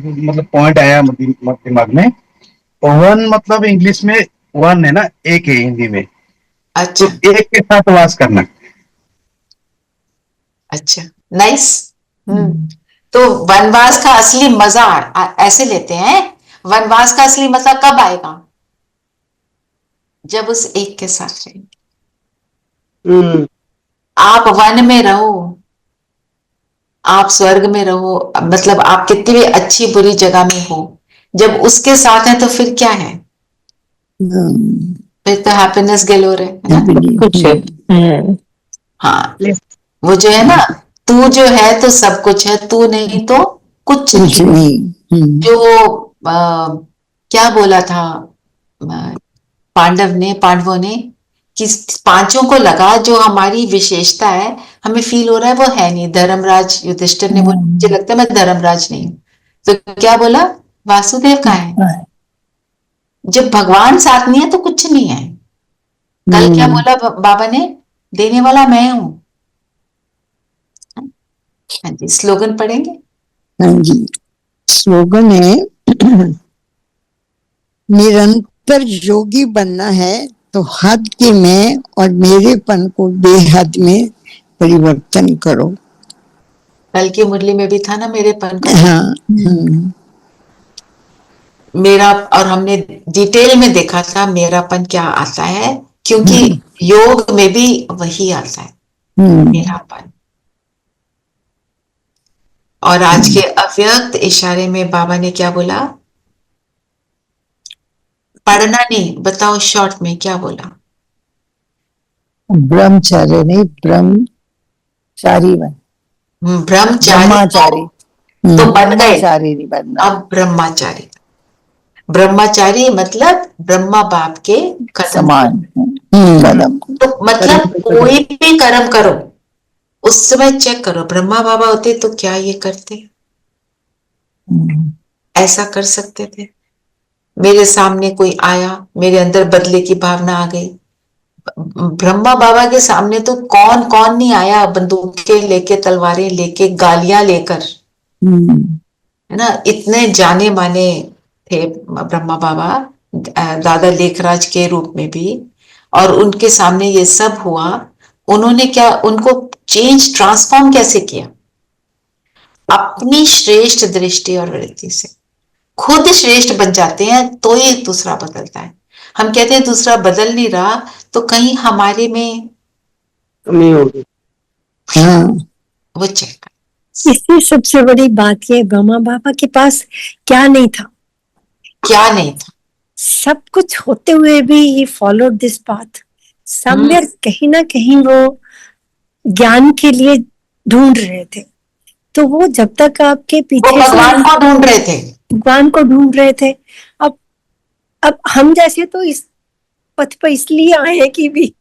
L: मतलब पॉइंट आया दिमाग में। तो वन मतलब इंग्लिश में वन है ना, एक है हिंदी में।
E: अच्छा,
L: तो एक के साथ वास करना।
E: अच्छा, नाइस। तो वनवास का असली मजा ऐसे लेते हैं। वनवास का असली मजा कब आएगा? जब उस एक के साथ रहेंगे। आप वन में रहो, आप स्वर्ग में रहो, मतलब आप कितनी भी अच्छी बुरी जगह में हो, जब उसके साथ है तो फिर क्या है? फिर तो हैप्पीनेस गैलोर है ना?
F: कुछ
E: हाँ, वो जो है ना, तू जो है तो सब कुछ है, तू नहीं तो कुछ नहीं। जो क्या बोला था पांडवों ने कि पांचों को लगा जो हमारी विशेषता है, हमें फील हो रहा है वो है नहीं। धर्मराज युधिष्ठिर ने बोला मुझे लगता है मैं धर्मराज नहीं हूं। तो क्या बोला, वासुदेव कहाँ है? जब भगवान साथ नहीं है तो कुछ नहीं है। कल क्या बोला बाबा ने, देने वाला मैं हूं। हाँ जी, स्लोगन पढ़ेंगे।
I: हाँ जी, स्लोगन है निरंतर योगी बनना है तो हद के मैं और मेरेपन को बेहद में परिवर्तन करो।
E: कल की मुरली में भी था ना मेरेपन का।
I: हाँ,
E: मेरा, और हमने डिटेल में देखा था मेरापन क्या आता है, क्योंकि योग में भी वही आता है, मेरापन। और आज के अव्यक्त इशारे में बाबा ने क्या बोला, पढ़ना नहीं, बताओ शॉर्ट में क्या बोला।
I: ब्रह्मचर्य नहीं, ब्रह्मचारी बन।
E: ब्रह्मचारी तो बन गए,
I: ब्रह्मचारी नहीं बनना।
E: अब ब्रह्मचारी। ब्रह्मचारी मतलब ब्रह्मा बाप के कदम
I: समान कदम।
E: तो मतलब कोई भी कर्म करो उस समय चेक करो, ब्रह्मा बाबा होते तो क्या ये करते, ऐसा कर सकते थे? मेरे सामने कोई आया, मेरे अंदर बदले की भावना आ गई। ब्रह्मा बाबा के सामने तो कौन कौन नहीं आया, बंदूकें लेके, तलवारें लेके, गालियां लेकर, है ना। इतने जाने माने थे ब्रह्मा बाबा, दादा लेखराज के रूप में भी। और उनके सामने ये सब हुआ, उन्होंने क्या, उनको चेंज, ट्रांसफॉर्म कैसे किया? अपनी श्रेष्ठ दृष्टि और वृत्ति से। खुद श्रेष्ठ बन जाते हैं तो ये दूसरा बदलता है। हम कहते हैं दूसरा बदल नहीं रहा, तो कहीं हमारे में
L: कमी होगी।
I: हाँ,
E: वो चेक।
H: इससे सबसे बड़ी बात ये, ब्रह्मा बाबा के पास क्या नहीं था?
E: क्या नहीं था?
H: सब कुछ होते हुए भी he followed this path. Somewhere कहीं ना कहीं वो ज्ञान के लिए ढूंढ रहे थे। तो वो जब तक आपके पीछे,
E: वो भगवान को ढूंढ रहे थे,
H: भगवान को ढूंढ रहे थे। अब हम जैसे तो इस पथ पर इसलिए आए हैं कि भी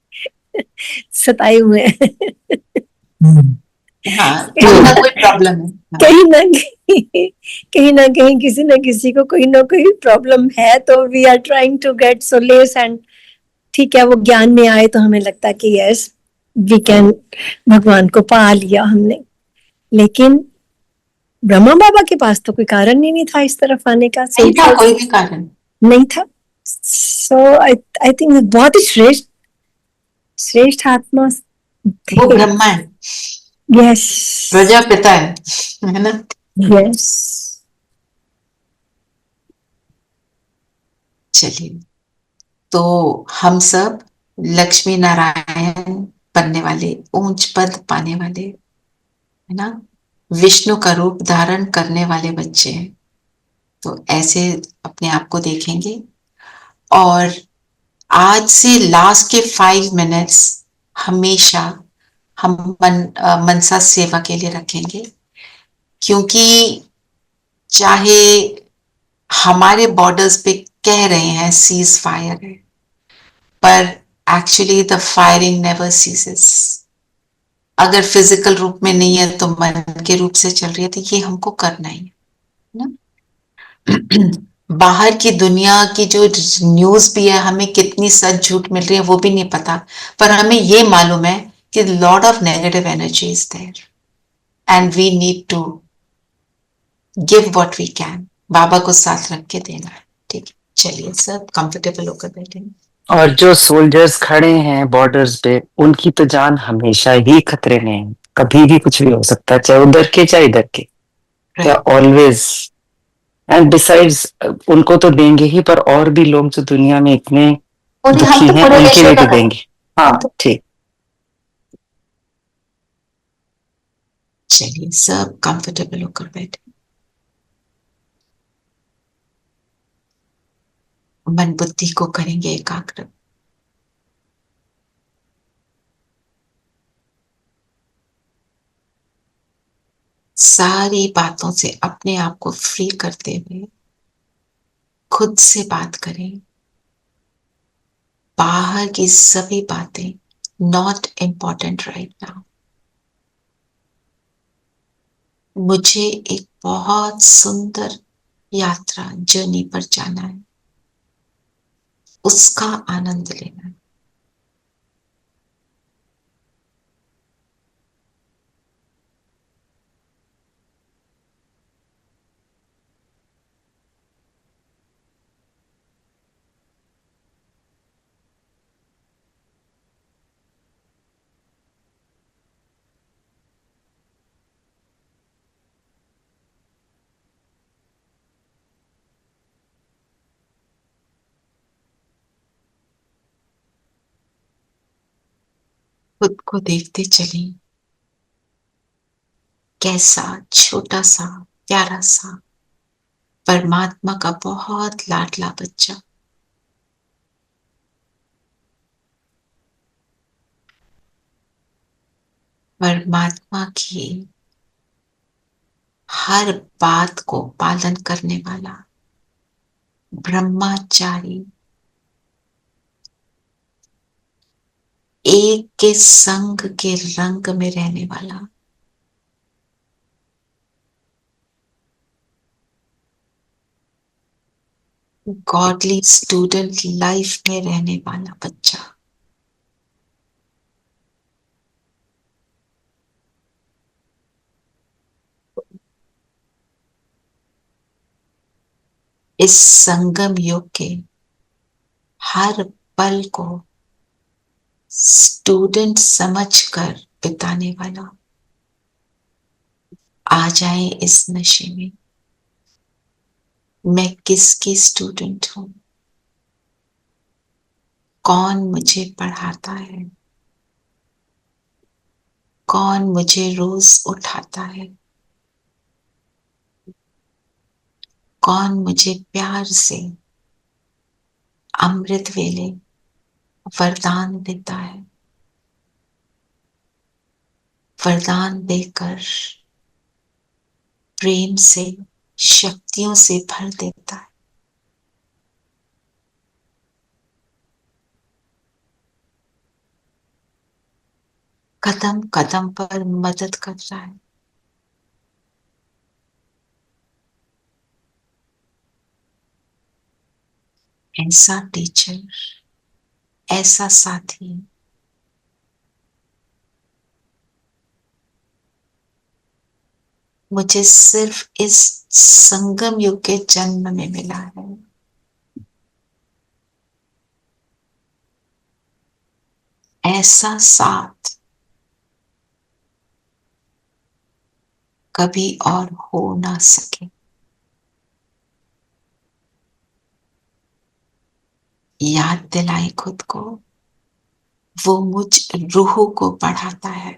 H: सताए हुए हैं।
E: हाँ, कहीं ना कोई प्रॉब्लम है,
H: कहीं ना कहीं किसी न किसी को कोई ना कोई प्रॉब्लम है, तो we are trying to get solace. And ठीक है, वो ज्ञान में आए तो हमें लगता है कि यस वी कैन, भगवान को पा लिया हमने। लेकिन ब्रह्मा बाबा के पास तो कोई कारण ही नहीं था इस तरफ आने का।
E: नहीं था कोई भी कारण,
H: नहीं था। सो आई थिंक बहुत ही श्रेष्ठ आत्मा
E: वो ब्रह्मा है,
H: यस,
E: प्रजापिता है ना।
H: यस।
E: चलिए, तो हम सब लक्ष्मी नारायण बनने वाले, ऊंच पद पाने वाले, है ना, विष्णु का रूप धारण करने वाले बच्चे हैं। तो ऐसे अपने आप को देखेंगे। और आज से लास्ट के 5 मिनट्स हमेशा हम मनसा सेवा के लिए रखेंगे, क्योंकि चाहे हमारे बॉर्डर्स पे कह रहे हैं सीज फायर है, पर actually the firing never ceases. अगर फिजिकल रूप में नहीं है तो मन के रूप से चल रही है, तो ये हमको करना ही है ना। बाहर की दुनिया की जो न्यूज भी है, हमें कितनी सच झूठ मिल रही है वो भी नहीं पता, पर हमें ये मालूम है कि lot of negative energy is there and we need to give what we can. बाबा को साथ रख के देना है। ठीक है, चलिए सब कंफर्टेबल होकर बैठेंगे।
J: और जो सोल्जर्स खड़े हैं बॉर्डर्स पे, उनकी तो जान हमेशा ही खतरे में है। कभी भी कुछ भी हो सकता है, चाहे उधर के चाहे इधर के, ऑलवेज। एंड बिसाइड्स उनको तो देंगे ही, पर और भी लोग जो दुनिया में इतने दुखी हैं उनके लिए तो देंगे। हाँ ठीक।
E: चलिए सब कंफर्टेबल होकर बैठे, मन बुद्धि को करेंगे एकाग्र। सारी बातों से अपने आप को फ्री करते हुए खुद से बात करें, बाहर की सभी बातें नॉट इम्पॉर्टेंट राइट नाउ। मुझे एक बहुत सुंदर यात्रा जर्नी पर जाना है, उसका आनंद लेना है। खुद को देखते चलें, कैसा छोटा सा प्यारा सा परमात्मा का बहुत लाडला बच्चा। परमात्मा की हर बात को पालन करने वाला ब्रह्मचारी, एक के संग के रंग में रहने वाला, गॉडली स्टूडेंट लाइफ में रहने वाला बच्चा। इस संगम युग के हर पल को स्टूडेंट समझकर बिताने वाला, आ जाए इस नशे में। मैं किसकी स्टूडेंट हूं, कौन मुझे पढ़ाता है, कौन मुझे रोज उठाता है, कौन मुझे प्यार से अमृत वेले वरदान देता है, वरदान देकर प्रेम से शक्तियों से भर देता है। कदम कदम पर मदद कर रहा है। ऐसा टीचर, ऐसा साथी मुझे सिर्फ इस संगम युग के जन्म में मिला है। ऐसा साथ कभी और हो ना सके। याद दिलाए खुद को, वो मुझ रूह को बढ़ाता है,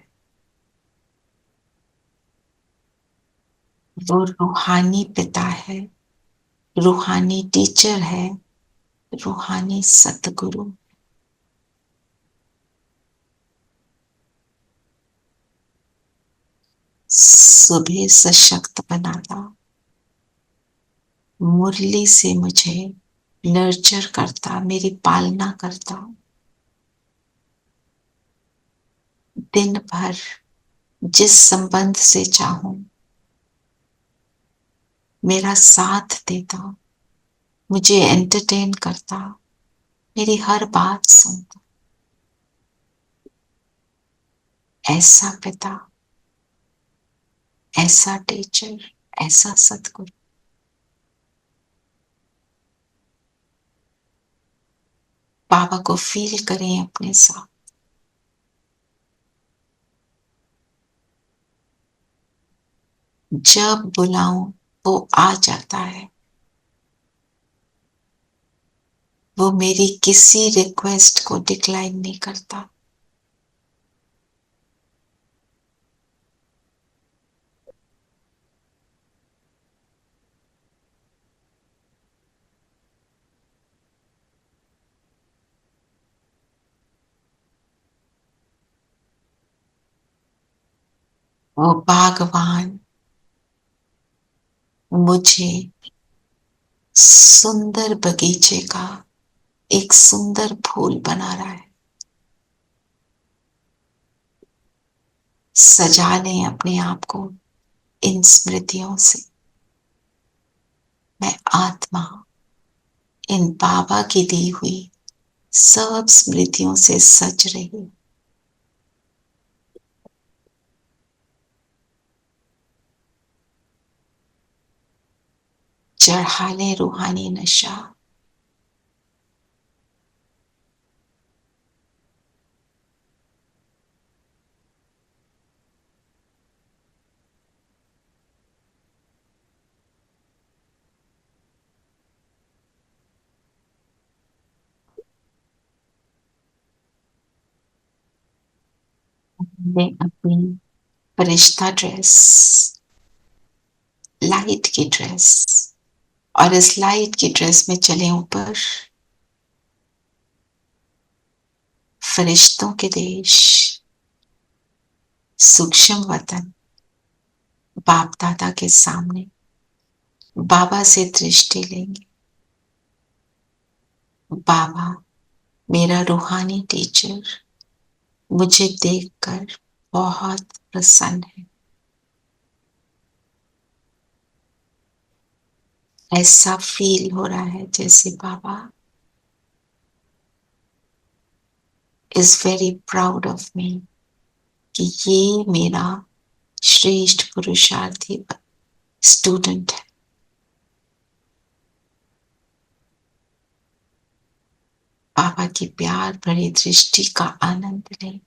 E: वो रूहानी पिता है, रूहानी टीचर है, रूहानी सतगुरु। सुबह सशक्त बनाता, मुरली से मुझे नर्चर करता, मेरी पालना करता। दिन भर जिस संबंध से चाहूं मेरा साथ देता, मुझे एंटरटेन करता, मेरी हर बात सुनता। ऐसा पिता, ऐसा टीचर, ऐसा सतगुरु। बाबा को फील करें अपने साथ। जब बुलाऊं वो आ जाता है, वो मेरी किसी रिक्वेस्ट को डिक्लाइन नहीं करता। वो बागवान मुझे सुंदर बगीचे का एक सुंदर फूल बना रहा है। सजा लें अपने आप को इन स्मृतियों से। मैं आत्मा इन बाबा की दी हुई सब स्मृतियों से सज रही हूं। चढ़ा ले रूहानी नशा। मैं अपनी फरिश्ता ड्रेस, लाइट की ड्रेस, और इस लाइट की ड्रेस में चले ऊपर फरिश्तों के देश, सूक्ष्म वतन, बाप दादा के सामने बाबा से दृष्टि लेंगे। बाबा मेरा रूहानी टीचर मुझे देखकर बहुत प्रसन्न है। ऐसा फील हो रहा है जैसे बाबा is very proud of me, कि ये मेरा श्रेष्ठ पुरुषार्थी स्टूडेंट है। बाबा की प्यार भरी दृष्टि का आनंद लें।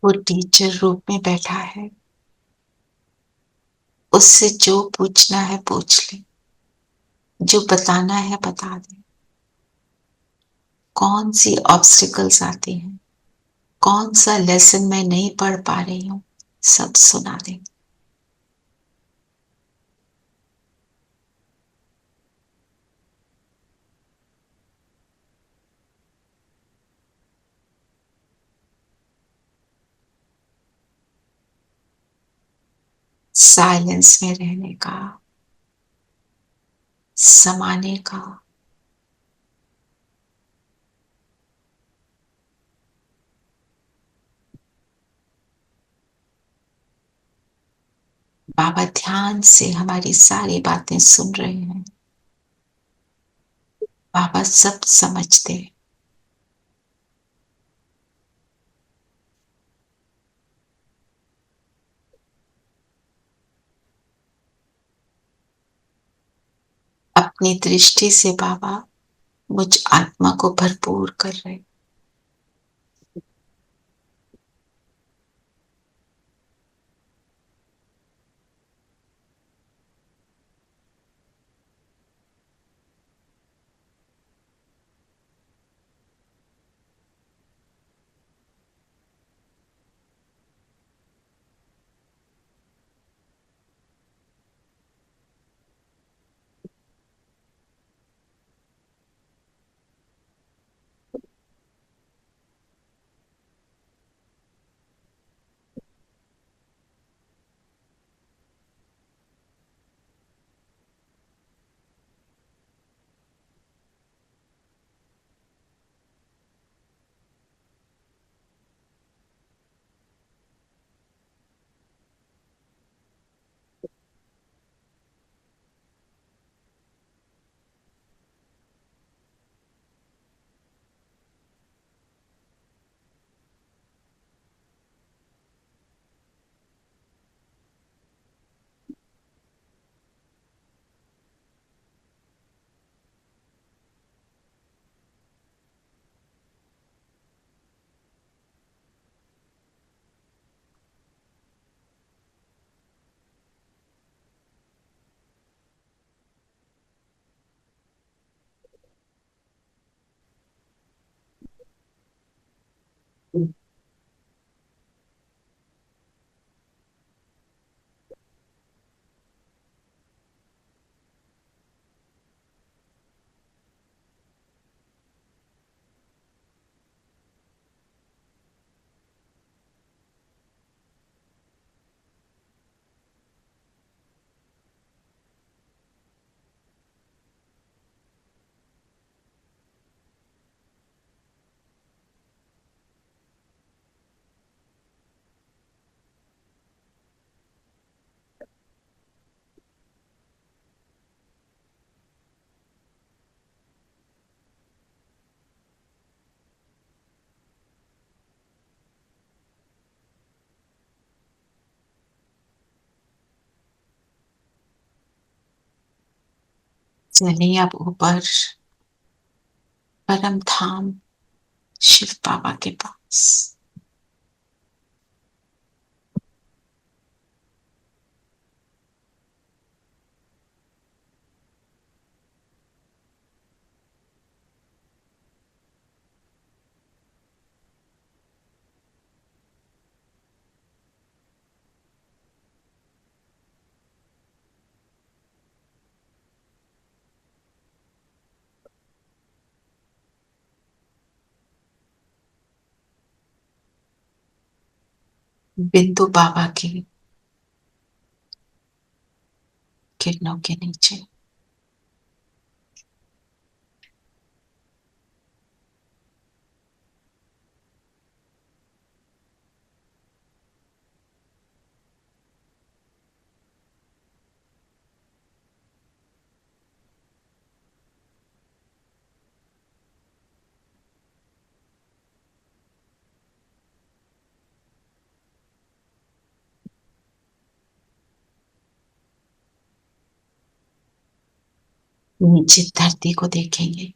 E: वो टीचर रूप में बैठा है, उससे जो पूछना है पूछ ले, जो बताना है बता दे। कौन सी ऑब्स्टिकल्स आती हैं, कौन सा लेसन मैं नहीं पढ़ पा रही हूं, सब सुना दे। साइलेंस में रहने का, समाने का, बाबा ध्यान से हमारी सारी बातें सुन रहे हैं। बाबा सब समझते हैं। अपनी दृष्टि से बाबा मुझ आत्मा को भरपूर कर रहे हैं। चलिए अब ऊपर परम धाम शिव बाबा के पास। बिंदु बाबा की किरणों के नीचे नीचे धरती को देखेंगे।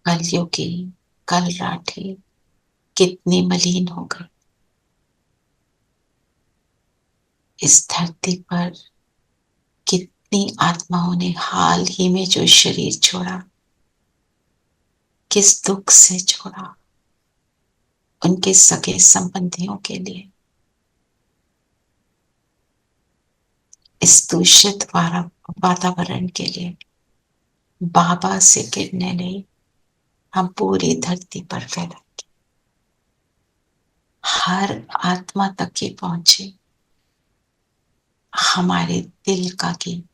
E: कलयुगी कल राठी कितनी मलिन हो गई। इस धरती पर कितनी आत्माओं ने हाल ही में जो शरीर छोड़ा, किस दुख से छोड़ा, उनके सगे संबंधियों के लिए। इस दूषित वातावरण के लिए बाबा से गिरने नहीं, हम पूरी धरती पर फैलाएंगे। हर आत्मा तक ये पहुंचे हमारे दिल का गीत।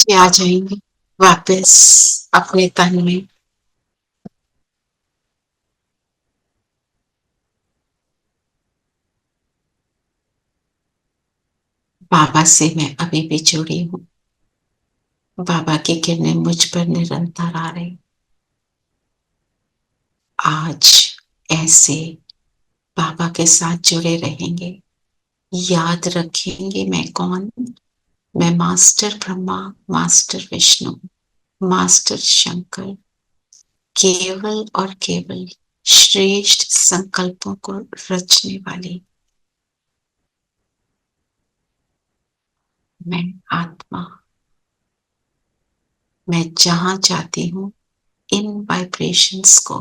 E: ये आ जाएंगे वापस अपने तन में। बाबा से मैं अभी भी जुड़ी हूँ। बाबा की किरणें मुझ पर निरंतर आ रही। आज ऐसे बाबा के साथ जुड़े रहेंगे, याद रखेंगे मैं कौन। मैं master Brahma, master Vishnu, master Shankar, केवल और केवल श्रेष्ठ संकल्पों को रचने वाली मैं आत्मा। मैं जहां जाती हूँ इन वाइब्रेशंस को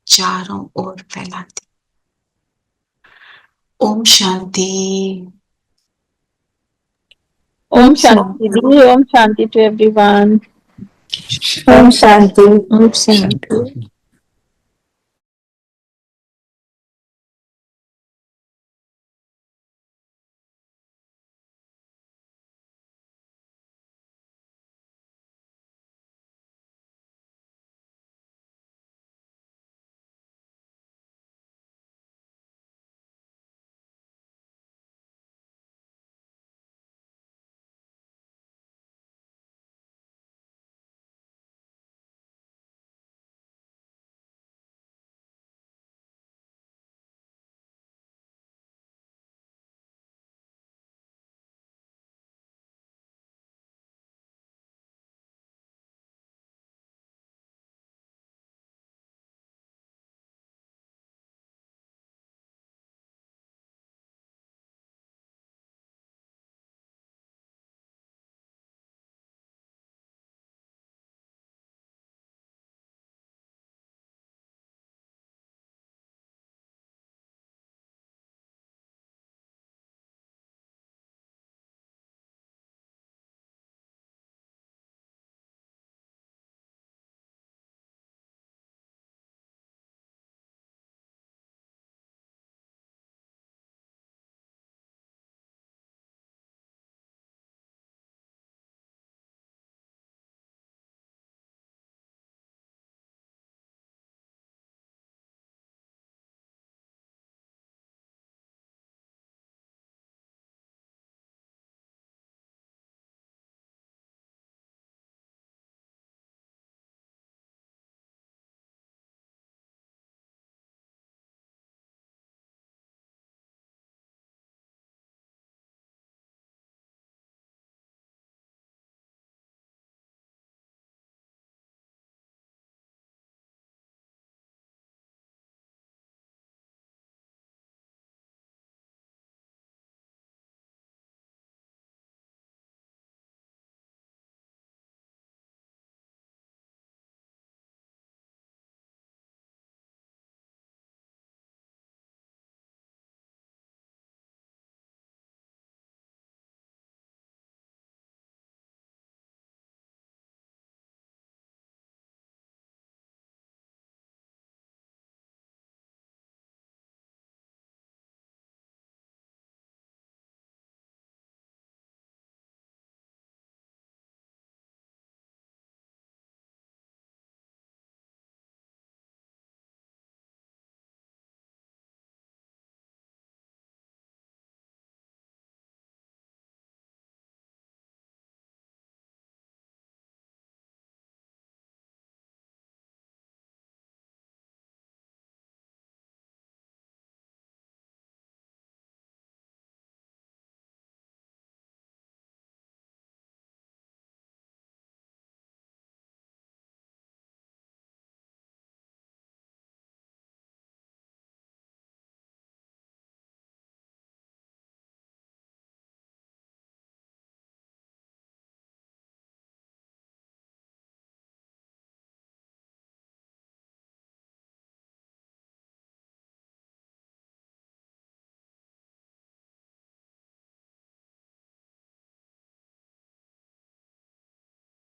E: चारों ओर फैलाती। ओम शांति।
G: ओम शांति दी, ओम शांति टू एवरीवन।
D: ओम शांति। ओम शांति।